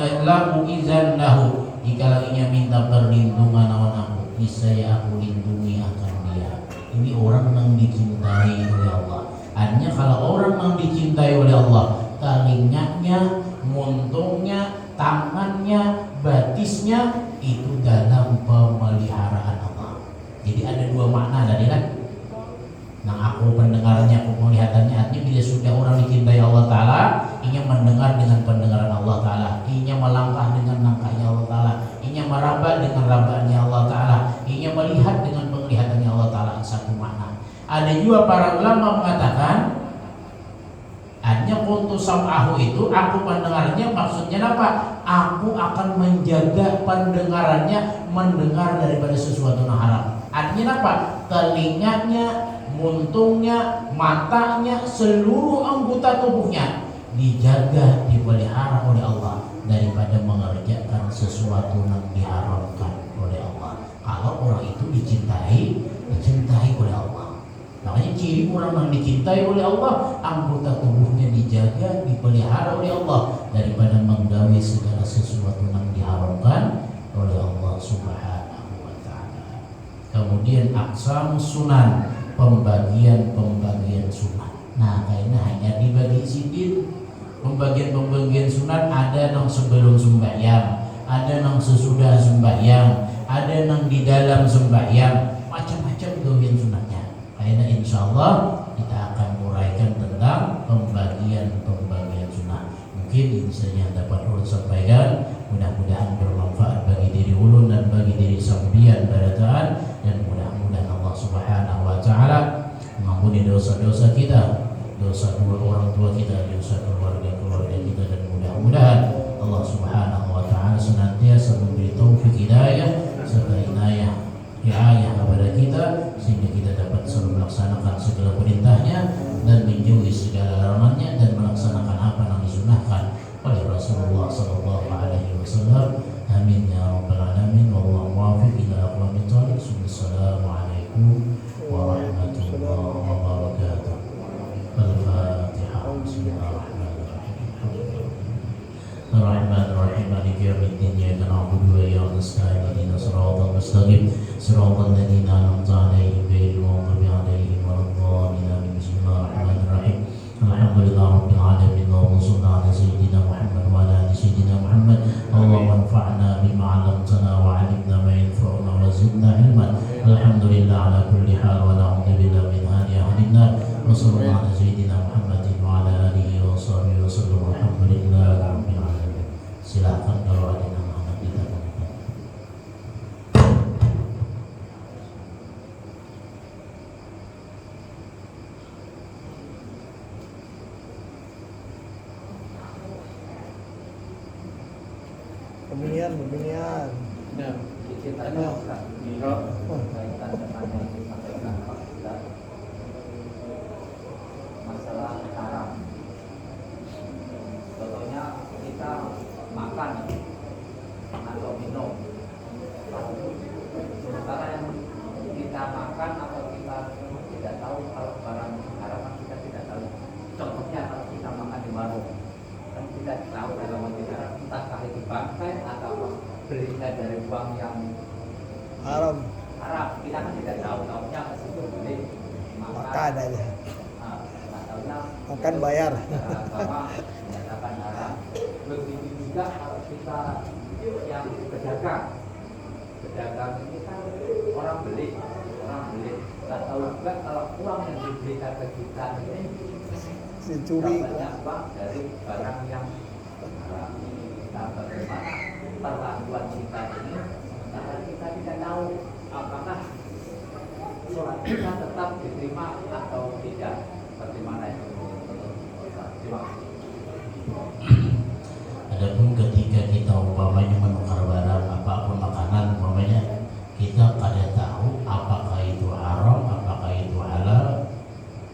u'izannahu, jika yang minta perlindungan awan aku, niscaya aku lindungi akan dia. Ini orang yang dicintai oleh Allah. Artinya kalau orang yang dicintai oleh Allah, telinganya, muntungnya, tangannya, batisnya itu dalam pemeliharaan Allah. Jadi ada dua makna tadi kan. Nah aku pendengarannya, aku penglihatannya. Artinya bila sudah orang dicintai Allah Ta'ala, ingin mendengar dengan pendengaran Allah Ta'ala, ingin melangkah dengan langkahnya Allah Ta'ala, ingin meraba dengan rabaannya Allah Ta'ala, ingin melihat dengan penglihatannya Allah Ta'ala. Satu makna. Ada juga para ulama mengatakan, hanya kuntu sam'ahu itu, aku pendengarnya, maksudnya apa? Aku akan menjaga pendengarannya, mendengar daripada sesuatu yang haram. Artinya apa? Telinganya, muntungnya, matanya, seluruh anggota tubuhnya dijaga, dipelihara oleh Allah daripada mengerjakan sesuatu yang diharamkan oleh Allah. Kalau orang itu dicintai oleh Allah. Makanya ciri orang yang dicintai oleh Allah, anggota tubuhnya dijaga, dipelihara oleh Allah daripada menggawi segala sesuatu yang diharamkan oleh Allah Subhanahu wa Ta'ala. Kemudian aqsamus sunan, pembagian sunnah. Nah kayaknya hanya dibagi sidin. Pembagian sunat ada nang sebelum sembahyang, ada nang sesudah sembahyang, ada nang di dalam sembahyang, macam-macam bagian sunatnya. Kayaknya insya Allah kita akan uraikan tentang pembagian sunat. Mungkin ini saja yang dapat ulun sampaikan. Mudah-mudahan bermanfaat bagi diri ulun dan bagi diri sambian barataan, dan mudah-mudahan Allah Subhanahu wa taala mengampuni dosa-dosa kita, dosa dua orang tua kita, dosa keluarga kita, dan mudah-mudahan Allah Subhanahu wa taala senantiasa memberi taufik hidayah serta inayah riayah kepada kita, sehingga kita dapat selalu melaksanakan segala perintahnya dan menjauhi segala larangannya, dan melaksanakan apa yang disunahkan oleh Rasulullah sallallahu alaihi wasallam. Amin ya rabbal alamin. Wallahu muwaffiq ila aqwamit thoriq. Assalamualaikum warahmatullahi wabarakatuh. Al-Fatihah. Bismillahirrahmanirrahim. Ar-Rahmanir-Rahim. Maliki yaumiddin. Iyyaka na'budu wa iyyaka nasta'in. Ihdinas siratal mustaqim. Siratal ladzina an'amta 'alaihim ghairil maghdubi 'alaihim waladdallin. Amin. Bismillahirrahmanirrahim. Alhamdulillahirabbil alamin. Allahumma shalli 'ala sayyidina Muhammad wa 'ala ali sayyidina Muhammad. Allahumma anfa'na bima 'allamtana wa 'allimna ma yanfa'una wa zidna 'ilman. Alhamdulillah 'ala kulli hal wa na'udzu billahi min hali ahli an-nar. Wa sallallahu 'ala sayyidina Muhammadin wa 'ala alihi wa sahbihi wa sallam. Alhamdulillahi rabbil alamin. Silakan kalau ada anak-anak kita. Pembinian. Nah, ceritanya Ustaz, kaitan dengan yang disampaikan Pak Ustaz, masalah haram. Contohnya kita makan atau minum, sementara yang kita makan atau kita tidak tahu kalau barang haram, kita tidak tahu. Contohnya kalau kita makan di warung, kan kita tahu kalau haram, entahkah itu bangkai atau belinya dari uang yang Haram. kita kan tidak tahu, tahunya ke situ beli Makan aja. tahunya Makan bayar. bahwa menyatakan haram. Begitu juga kalau kita yang pedagang ini kan orang beli, tak tahu juga kalau uang yang diberikan ke kita ini Si curi. banyak uang dari barang yang haram. Nah, bagaimana perlakuan kita ini, sementara kita tidak tahu apakah sholat kita tetap diterima atau tidak. Bagaimana itu? Terima kasih. Adapun ketika kita umpamanya menukar barang apapun makanan, umpamanya kita kada tahu apakah itu haram, apakah itu halal.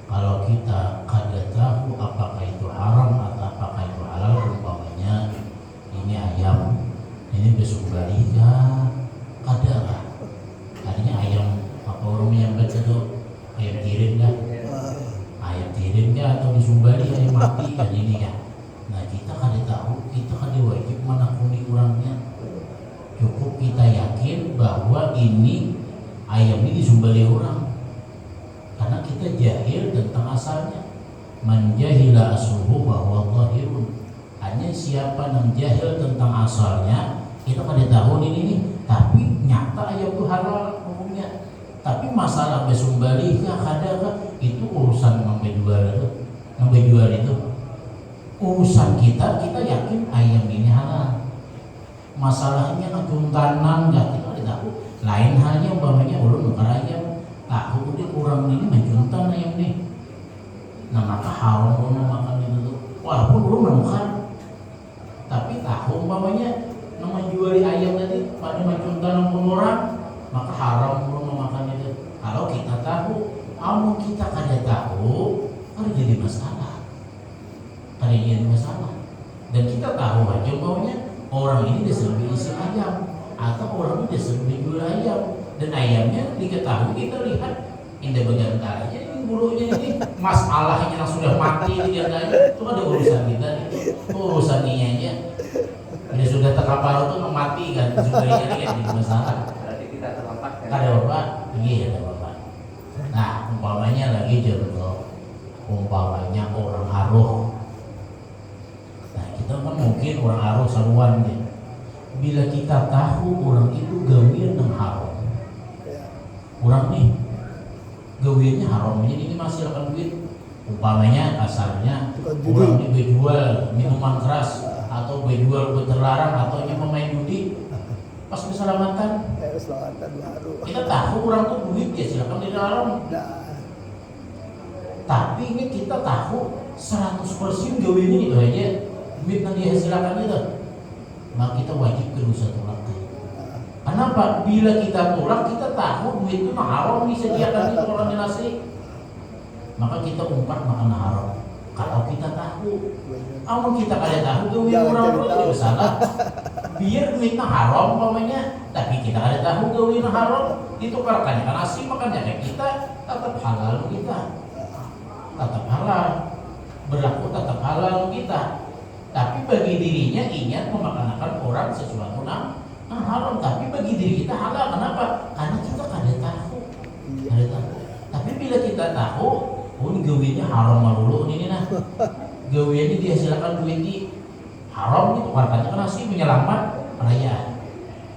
Kalau kita kada tahu apakah itu haram atau apakah itu halal, umpamanya ini ayam, ini besok baliga, kada lah. Artinya ayam apa orang yang baca tuh ayam tirin kan? Ayam tirin kan atau disumbali ayam mati kan ini kan? Nah kita kada tahu, kita kada wajib menakuni orangnya. Cukup kita yakin bahwa ini ayam ini disumbali orang, karena kita jahil tentang asalnya. Man jahila asluhu bahwa zahirun. Hanya siapa yang jahil tentang asalnya, kita kada tahu ini nih. Tapi nyata ayam itu halal umumnya. Tapi masalah besumbali kada itu urusan ngambil itu. Urusan kita yakin ayam ini halal. Masalahnya kejuntanan enggak, kita kada tahu. Lain halnya umpamanya ulun nukar ayam, tahu dia kurang ini menjuntan ayam nih. Nah maka haram ulun makan itu tuh. Walaupun ulun menukar, tapi tahu umpamanya nama juali ayam tadi pada menjuntan orang, maka haram ulun memakan itu. Kalau kita tahu, kalau kita kada tahu, kada jadi masalah. Kada jadi masalah. Dan kita tahu aja umpamanya orang ini diserbi isi ayam atau orang ini diserbi jual ayam, dan ayamnya diketahui, kita lihat indah begantar aja ini bulunya ini, masalahnya yang sudah mati digantanya itu ada urusan kita nih, urusan ini aja. Dia sudah terkapar itu mati kan, sudah ini kan jadi masalah. Berarti kita terlambat kan? Ada bapak, iya ada bapak. Nah umpamanya lagi contoh umpamanya orang aruh. Nah kita kan mungkin orang aruh saluan nih. Bila kita tahu orang itu gawian yang haram, orang nih gawiannya haram, jadi ini masih akan duit. Umpamanya asalnya orang ini berjual minuman keras atau berjual terlarang atau pemain judi, pas keselamatan baru. kita tahu orang tuh duit ya silakan dilarang. Tapi ini kita tahu 100% gawiannya itu aja duit yang dihasilkan itu, maka kita wajib berusaha tolak. Kenapa? Bila kita tolak kita tahu duit itu haram disediakan itu orang nasi, maka kita umpat makan haram. Kalau kita tahu, kalau kita kada tahu gawian orang itu salah. Biar duitnya haram umpamanya, tapi kita kada tahu gawian haram, itu karena nasi makannya kita tetap halal kita. Tetap halal, berlaku tetap halal kita. Tapi bagi dirinya ingat memakankan orang sesuatu yang haram. Tapi bagi diri kita halal. Kenapa? Karena kita kada tahu. Kada tahu. Tapi bila kita tahu, oh ini gawiannya haram malulu ini nah. Gawiannya dihasilkan duit di haram itu warnanya kan nasi menyelamat perayaan.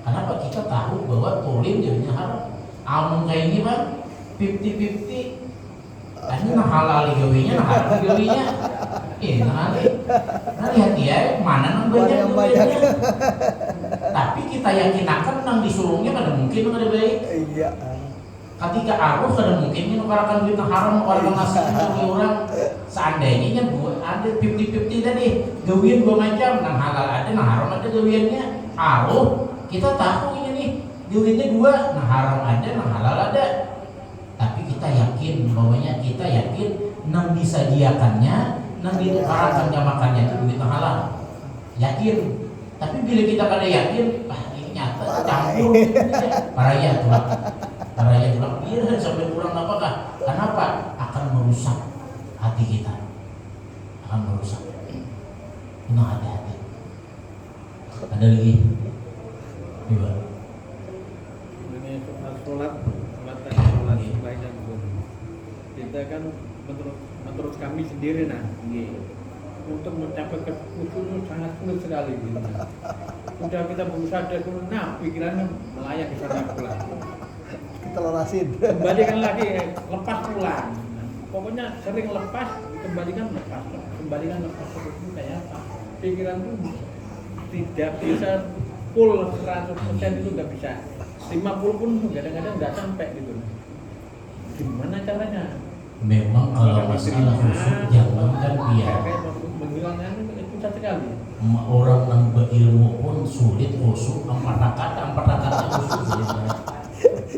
Kenapa? Kita tahu bahwa tolim jadinya haram. Amun kayak ini bang, 50-50. Ini nah halal gawinya, nah haram gawinya. Nanti hati ya, mana nang banyak gawinya. Tapi kita yakin akan nang disuruhnya kada mungkin ada baik. Iya. Ketika arus kada mungkin menukarakan duit haram, menukarakan nasi bagi orang. Seandainya kan ada 50-50 tadi, gawian dua macam, nang halal ada, nang haram ada gawiannya. Arus kita tahu ini nih, gawiannya dua, nang haram ada, nang halal ada. Tapi kita yakin, umpamanya kita yakin nang disediakannya, nang ditukarkan jamakannya itu duit halal. Yakin. Tapi bila kita kada yakin, ini nyata campur paraya tulang. Paraya tulang biar sampai kurang apakah? Kenapa? Akan merusak hati kita. Akan merusak. Ini hati-hati. Ada lagi? Coba. Ini sholat sebaiknya kita kan menurut kami sendiri untuk mencapai kekhusyukan sangat sulit sekali gitu. Udah kita berusaha dari nah pikirannya melayang ke sana pula. Kita lolasin. Kembalikan lagi, lepas pulang. Pokoknya sering lepas, kembalikan lepas seperti kayak apa? Pikiran itu tidak bisa full 100% itu nggak bisa. 50 pun kadang-kadang nggak sampai gitu. Gimana caranya? Memang kalau masalah khusyuk jangankan biar menghilangkan itu susah sekali. Orang yang berilmu pun sulit khusyuk, empat rakaat khusyuk sulit.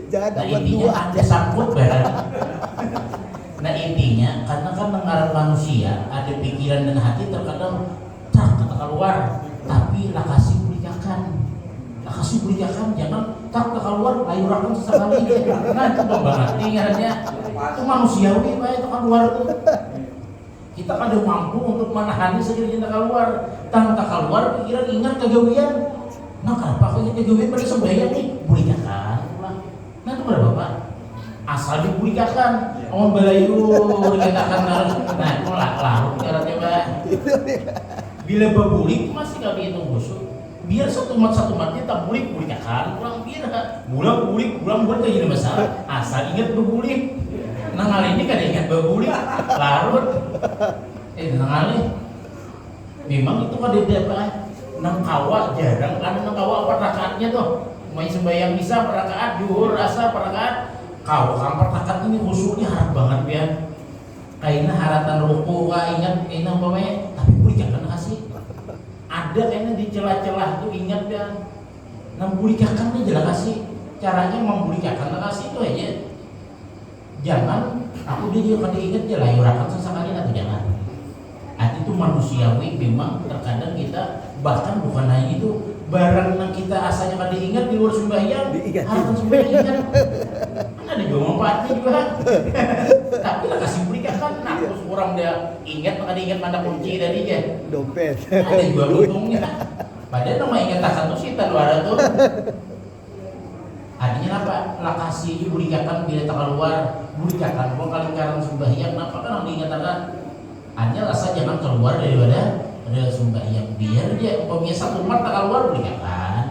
Jangan Nah buat intinya dua. ada sangkut berani. Nah intinya karena kan mengarang manusia ada pikiran dan hati terkadang kata keluar, tapi lah kasih berikan jangan tak keluar ayo rakan sesekali aja. Nah itu banget ingatnya itu manusiawi pak itu keluar tuh. Kita kada mampu untuk menahani sekiranya keluar. Tak keluar pikiran ingat kegawian. Nah kenapa kalau kita gawian pada sembahyang nih berikan. Nah itu berapa pak? Asal dibulikakan, ngomong balayu dikatakan harus, nah itu larut caranya pak. Bila berbulik masih gak dihitung khusyuk. Biar satu matnya tak bulikakan, pulang biar pulang buat jadi masalah. Asal ingat berbulik. Nah kali ini kada ingat berbulik, larut. Nah kali, memang itu kada dapat. Nang kawa jarang ada nang kawa apa rakaatnya tuh. Main sembahyang bisa perakaat, juhur, asa perakaat. Kau kan perakaat ini khusyuknya harap banget ya. Kayaknya haratan ruku, ingat ini umpamanya, tapi berikan kasih. Ada kayaknya di celah-celah tuh ingat ya. Nang berikan nih jelas kasih. Caranya memberikan kasih itu aja. Jangan aku dia juga kada ingat je layurakan sesekali atau jangan. Hati itu manusiawi memang terkadang kita bahkan bukan hanya itu. Barang yang kita asalnya kada ingat di luar sembahyang, harus sembahyang ingat. Kan ada juga manfaatnya juga. Tapi lah kasih berikan kan, nah terus orang dia ingat, maka dia ingat mana kunci dari dia. Dompet. Ada juga untungnya. Padahal nama ingat tak satu sih luar itu. Artinya apa? lakasi burikakan bila tak keluar burikakan kok kali karang sembahyang kenapa kan dikatakan hanya rasa jangan keluar daripada sembahyang biar dia umpamanya satu umat tak keluar burikakan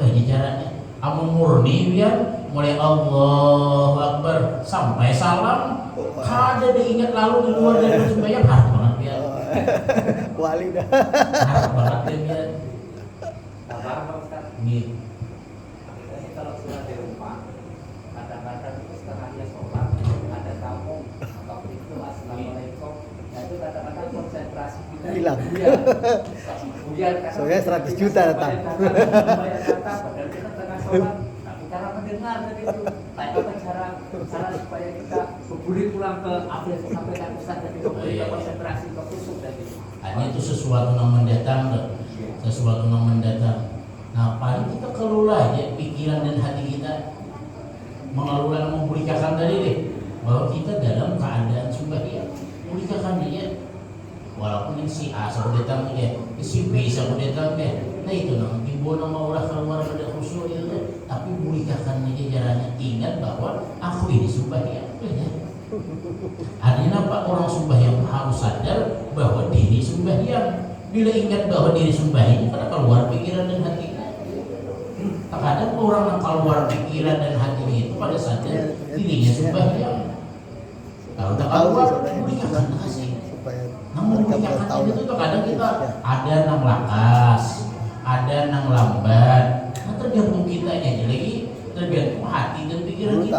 itu caranya amun murni biar mulai Allahu Akbar sampai salam kada diingat lalu di luar dari sembahyang harap banget biar Wali dah. harap banget dia biar Sabar Pak Ustaz. gitu. Jadi kalau sholat di rumah, kadang-kadang itu setengahnya sholat, ada tamu, atau itu assalamualaikum, nah itu kadang-kadang konsentrasi kita Hilang. Buyar karena Soalnya 100 juta datang. Bayar datang, padahal kita tengah sholat, tapi cara mendengar tadi itu, apa cara supaya kita berbudi pulang ke apa yang disampaikan Ustaz tadi, berbudi ke konsentrasi ke khusyuk tadi. Hanya itu sesuatu yang mendatang, sesuatu yang mendatang. Nah, paling kita kelola aja pikiran dan hati kita mengelola memulikakan tadi deh, bahwa kita dalam keadaan sembahyang, mulikakan dia. Walaupun ini si A saku datang dia, si B saku datang dia. Nah itu nanti ibu nama orang keluar pada khusyuk itu, tapi mulikakan aja jalannya. Ingat bahwa aku ini sembahyang. Artinya apa? Orang sembahyang harus sadar bahwa diri sembahyang. Bila ingat bahwa diri sembahyang, karena keluar pikiran dan hatinya. Terkadang orang yang keluar pikiran dan hatinya itu pada sadar dirinya sembahyang. Kalau tak keluar, mulikakan kasih. Supaya Namun mereka mulikakan tahu. itu terkadang kita ada nang lakas, ada nang lambat. Nah tergantung kita aja lagi. Tergantung hati dan pikiran kita.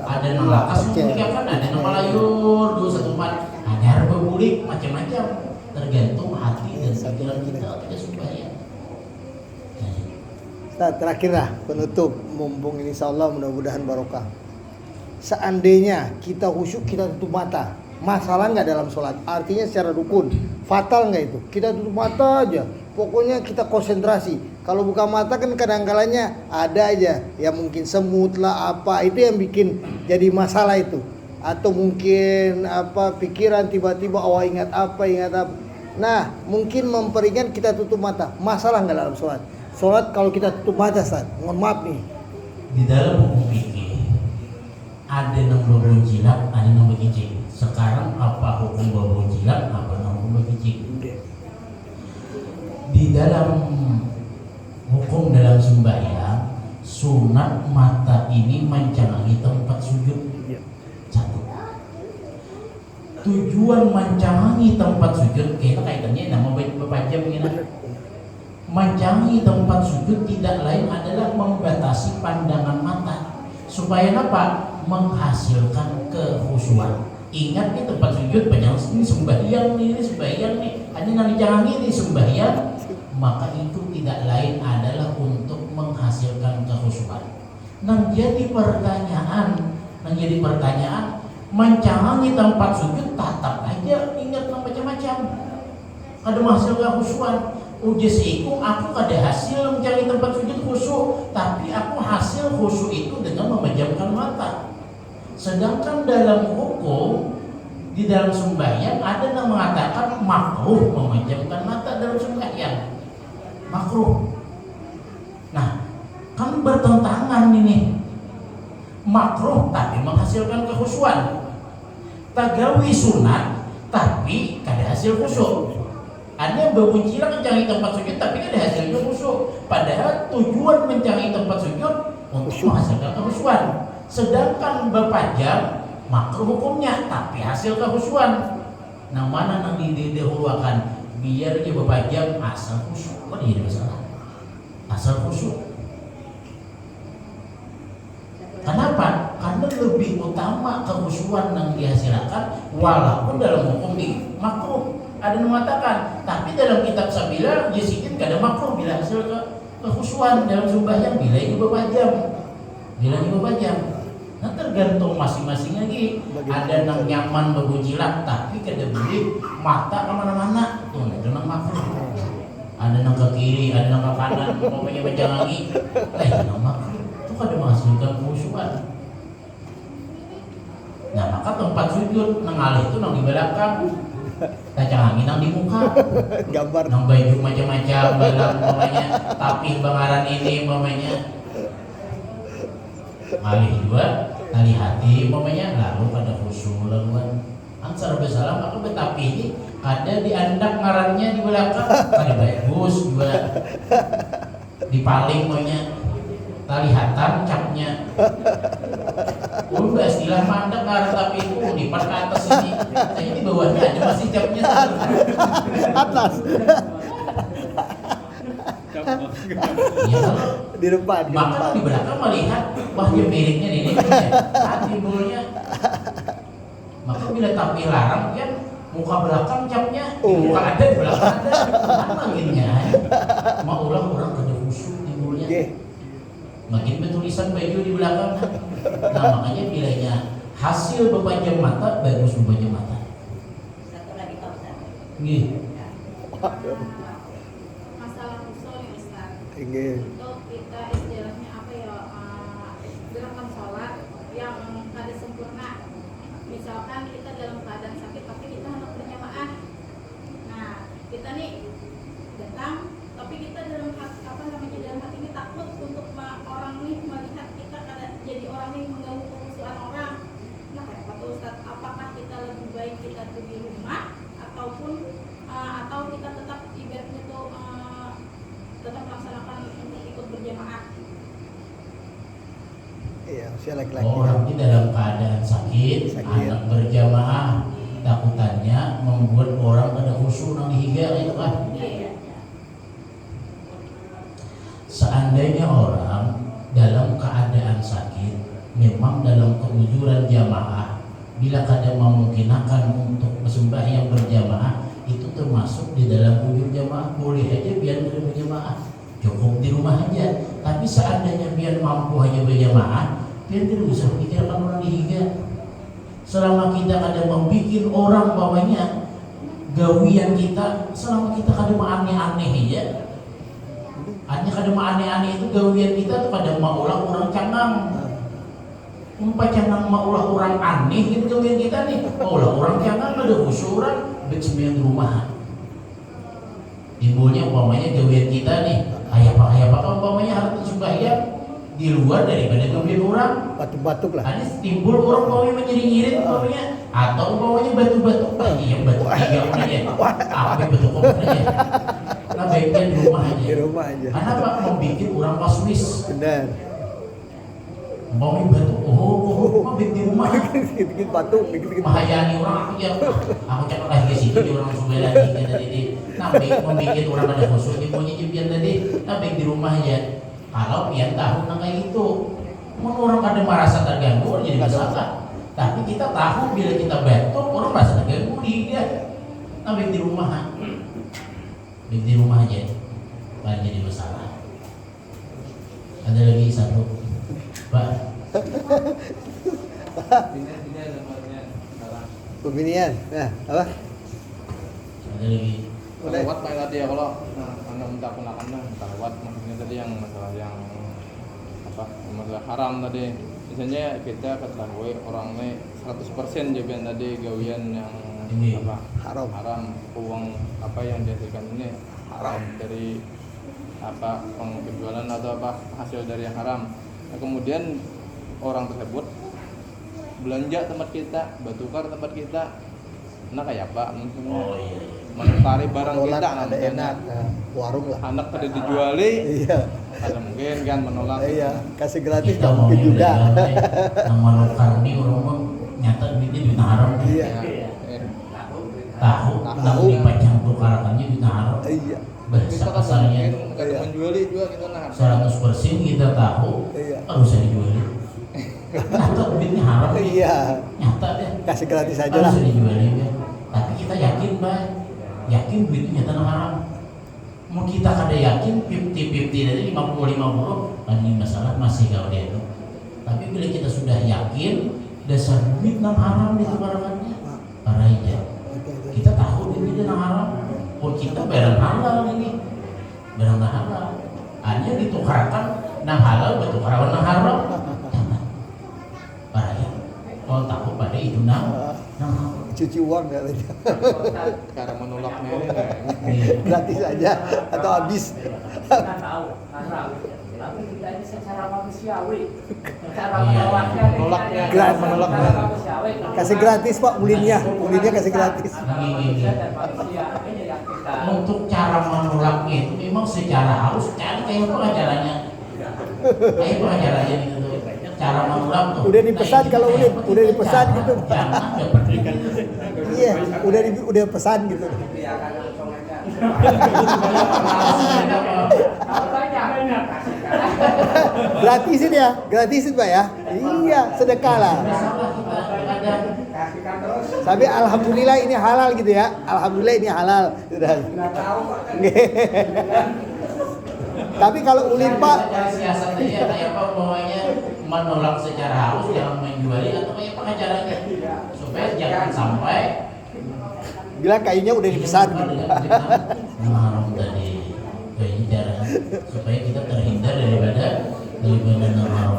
Ada nang lakas memulikakan, ada nang malayur, dua satu empat, ada berbulik macam-macam. Tergantung hati dan pikiran kita ketika sembahyang. Ustaz, terakhir lah penutup mumpung ini insyaallah mudah-mudahan barokah. Seandainya kita khusyuk kita tutup mata, masalah nggak dalam sholat? Artinya secara rukun, fatal nggak itu? Kita tutup mata aja, pokoknya kita konsentrasi. Kalau buka mata kan kadang-kalanya ada aja yang mungkin semut lah apa, itu yang bikin jadi masalah itu. Atau mungkin apa pikiran tiba-tiba ingat apa. Nah mungkin memperingat kita tutup mata, masalah nggak dalam sholat? Sholat kalau kita tutup mata, Ustaz, mohon maaf nih. Di dalam hukum fikih ada yang babon jilak, ada yang bekicik. Sekarang apa hukum babon jilak, apa hukum bekicik? Di dalam hukum dalam sembahyang, sunat mata ini mencanangi tempat sujud. Satu. Tujuan mencanangi tempat sujud, kita kaitannya nama Bapak Jam ini. Mencanangi tempat sujud tidak lain adalah membatasi pandangan mata supaya apa? Menghasilkan kekhusyuan. Ingat nih tempat sujud banyak ini sembahyang nih, hanya nanti jangan ini sembahyang, maka itu tidak lain adalah untuk menghasilkan kekhusyuan. Nah jadi pertanyaan, mencanangi tempat sujud tetap aja ingat macam-macam. Ada menghasilkan kekhusyuan. Uji seiku aku kada hasil mencari tempat sujud khusyuk, tapi aku hasil khusyuk itu dengan memejamkan mata. Sedangkan dalam hukum di dalam sembahyang ada yang mengatakan makruh memejamkan mata dalam sembahyang. Makruh. Nah, kan bertentangan ini. Makruh tapi menghasilkan kekhusyuan. Tagawi sunat tapi kada hasil khusyuk. Ada yang berbuncilah mencari tempat sujud tapi kan ada hasilnya khusyuk. Padahal tujuan mencari tempat sujud untuk menghasilkan kekhusyuan. Sedangkan berpajang makruh hukumnya tapi hasil kekhusyuan. Nah mana yang didahulukan? Biar dia berpajang asal khusyuk. Kok dia masalah? Asal khusyuk. Kenapa? Karena lebih utama kekhusyuan yang dihasilkan walaupun dalam hukum di makruh. Ada yang mengatakan, tapi dalam kitab Sabila jesikin kada makruh bila hasil kekhusyuan dalam sembahyang bila ini berpajang. Nah tergantung masing-masing lagi. Ada yang nyaman berbujilat tapi kada boleh mata kemana-mana. Tuh ada yang makruh. Ada yang ke kiri, ada yang ke kanan, pokoknya menjangangi. Yang makruh itu kada menghasilkan kekhusyuan. Nah maka tempat sujud nengalih itu nang di belakang. Kacang angin yang di muka, gambar yang baju macam-macam, balang mamanya, tapi bangaran ini mamanya. Malih juga tali hati umpamanya lalu pada khusyuk laluan ansar bersalam maka betapi ini ada di andak ngarannya di belakang ada bagus juga di paling maunya tali hatam capnya udah istilah mandak ngaran tapi itu lipat ke atas ini saya di bawahnya ada masih capnya Atlas ya di depan. maka di belakang melihat wah dia miringnya ini timbulnya maka bila tapi larang kan muka belakang capnya muka ada di belakang ada mana anginnya mau ulang orang kada khusyuk timbulnya makin bertulisan baju di belakang nah makanya bilanya hasil berpajam mata bagus berpajam mata Satu lagi Pak Ustaz. gitu Masalah usul nih Ustaz. Nggih. Untuk kita istilahnya apa ya gerakan sholat yang kada sempurna. Misalkan kita dalam keadaan sakit tapi kita hendak berjamaah. Nah kita nih datang tapi kita dalam hati ini takut untuk orang nih melihat kita kada jadi orang yang mengganggu kekhusyuan orang. Nah Pak Ustaz, apakah kita lebih baik kita tuh di rumah ataupun atau kita tetap ibaratnya tuh tetap melaksanakan untuk ikut berjamaah? Iya, usia laki-laki. orang ini dalam keadaan sakit. Anak berjamaah takutannya membuat orang kada khusyuk nang dihiga itu kan. Iya. Seandainya orang dalam keadaan sakit memang dalam keujuran jamaah bila kada memungkinkan untuk sembahyang berjamaah itu termasuk di dalam ujur jamaah boleh aja biar berjamaah cukup di rumah aja tapi seandainya biar mampu hanya berjamaah biar tidak usah pikirkan orang dihiga selama kita kada membuat orang bawahnya gawian kita selama kita kada aneh-aneh aja hanya kada aneh-aneh itu gawian kita tuh kada mau orang cangang umpah cangang mau orang aneh gitu gawian kita nih orang cangang ada khusyuk orang bersembahyang di rumah timbulnya umpamanya gawian kita nih ayah-ayah umpamanya harus sembahyang di luar daripada gawian orang Batuk-batuk lah. ada timbul orang umpamanya menyiring-nyiring umpamanya atau umpamanya batu-batu yang batu tiga aja apa batu kopi aja nah baiknya di rumah aja Di rumah aja. kenapa membuat orang waswis Benar. umpamanya batu mabik di rumah Dikit-dikit batuk, dikit-dikit. mahayani orang aku ya aku cakap lagi ke situ di orang subel lagi kan tadi nabi membuat orang ada khusus di punya jempian tadi nabi di rumah aja kalau pian tahu nang kayak gitu mun orang kada merasa terganggu jadi masalah tapi kita tahu bila kita batuk orang merasa terganggu dia nabi di rumah di rumah aja baru jadi masalah ada lagi satu Pak Pembinian. Nah, apa? ada lagi Lewat kayak tadi ya kalau anda minta ponakan lewat maksudnya tadi yang masalah yang apa masalah haram tadi misalnya kita ketahui orang ini 100% jawaban tadi gawian yang Ini. apa Haram. uang apa yang dihasilkan ini haram dari apa penjualan atau apa hasil dari yang haram. Nah, kemudian orang tersebut belanja tempat kita, bertukar tempat kita, nah kayak apa? oh iya Menukari barang Menolak kita, ada enak. Nah, warung lah. anak pada dijuali, Iya. ada mungkin kan menolak. Iya, kasih gratis kita nggak mau mungkin juga. yang menukar ini orang mah nyata duitnya duit haram Iya. Ya, tahu Tahu. dipajang tukarannya duit haram Iya. bahasa kita kan kasarnya mungkin nggak ada menjuali juga kita nah. 100% kita tahu Iya. harus dijuali nyata duitnya haram Iya. nyata deh Kasih gratis aja lah. harus dijuali ya. Tapi kita yakin yakin duitnya nyata haram mau kita kada yakin 50-50 dari 50-50 kan ini masalah masih kau dia itu tapi bila kita sudah yakin dasar duit nang haram di tukarannya parah aja kita tahu ini nang haram pun kita barang halal ini barang halal hanya ditukarkan nang halal bertukaran nang haram jangan parah ya kalau tahu pada itu nang haram Cuci uang nggak lagi. Cara menolaknya ini nah. Iya. Gratis aja atau habis. Kita tahu haram, tapi kita ini secara manusia manusiawi. Cara Iya, menolaknya menolaknya, Gratis. menolaknya. cara manusiawi. Kasih gratis Pak ulinnya kasih gratis. Manusia dan manusia ini yang kita Untuk cara menolaknya itu memang secara halus cari kayak pengajarannya. Kayak pengajarannya gitu tuh. Cara menolak tuh. Udah dipesan kalau kayak udah dipesan cara, gitu. Jangan dapat Iya, udah pesan gitu. biarkan langsung aja. Kalau Banyak. Gratisin ya, gratisin Pak ya. Iya, sedekah lah. Masalah kita ada Kasihkan terus. Tapi alhamdulillah ini halal gitu ya. Alhamdulillah ini halal. Sudah. Nggak tahu kok. Tapi kalau ulin Pak, Cara siasat aja kayak apa pokoknya menolak secara halus jangan menjuali atau kayak pengajarannya supaya jangan sampai bilang kayunya udah dipesan. haram tadi kayaknya cara supaya kita terhindar daripada haram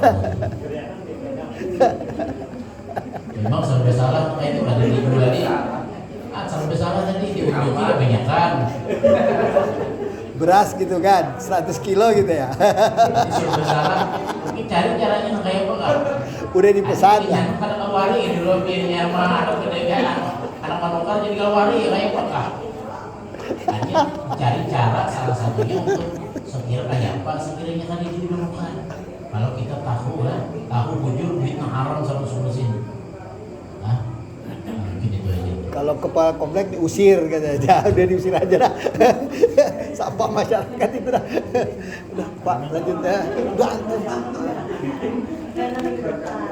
memang sampai salah kayak itu pada dijuali sampai salah tadi di ujungnya kebanyakan Beras gitu kan, 100 kilo gitu ya. sampai salah ini cari caranya kayak apa kan Udah dipesan. kadang kawari di lobbynya sama anak kedegaan anak manukar jadi kawari kayak apa kah hanya cari cara salah satunya untuk sekira kayak apa sekiranya kan itu dimenemukan kalau kita tahu bujur duit haram sama solusin mungkin itu aja Kalau kepala komplek diusir katanya, udah diusir aja dah. Sampah masyarakat itu dah. Udah Pak lanjut ya. Udah antum.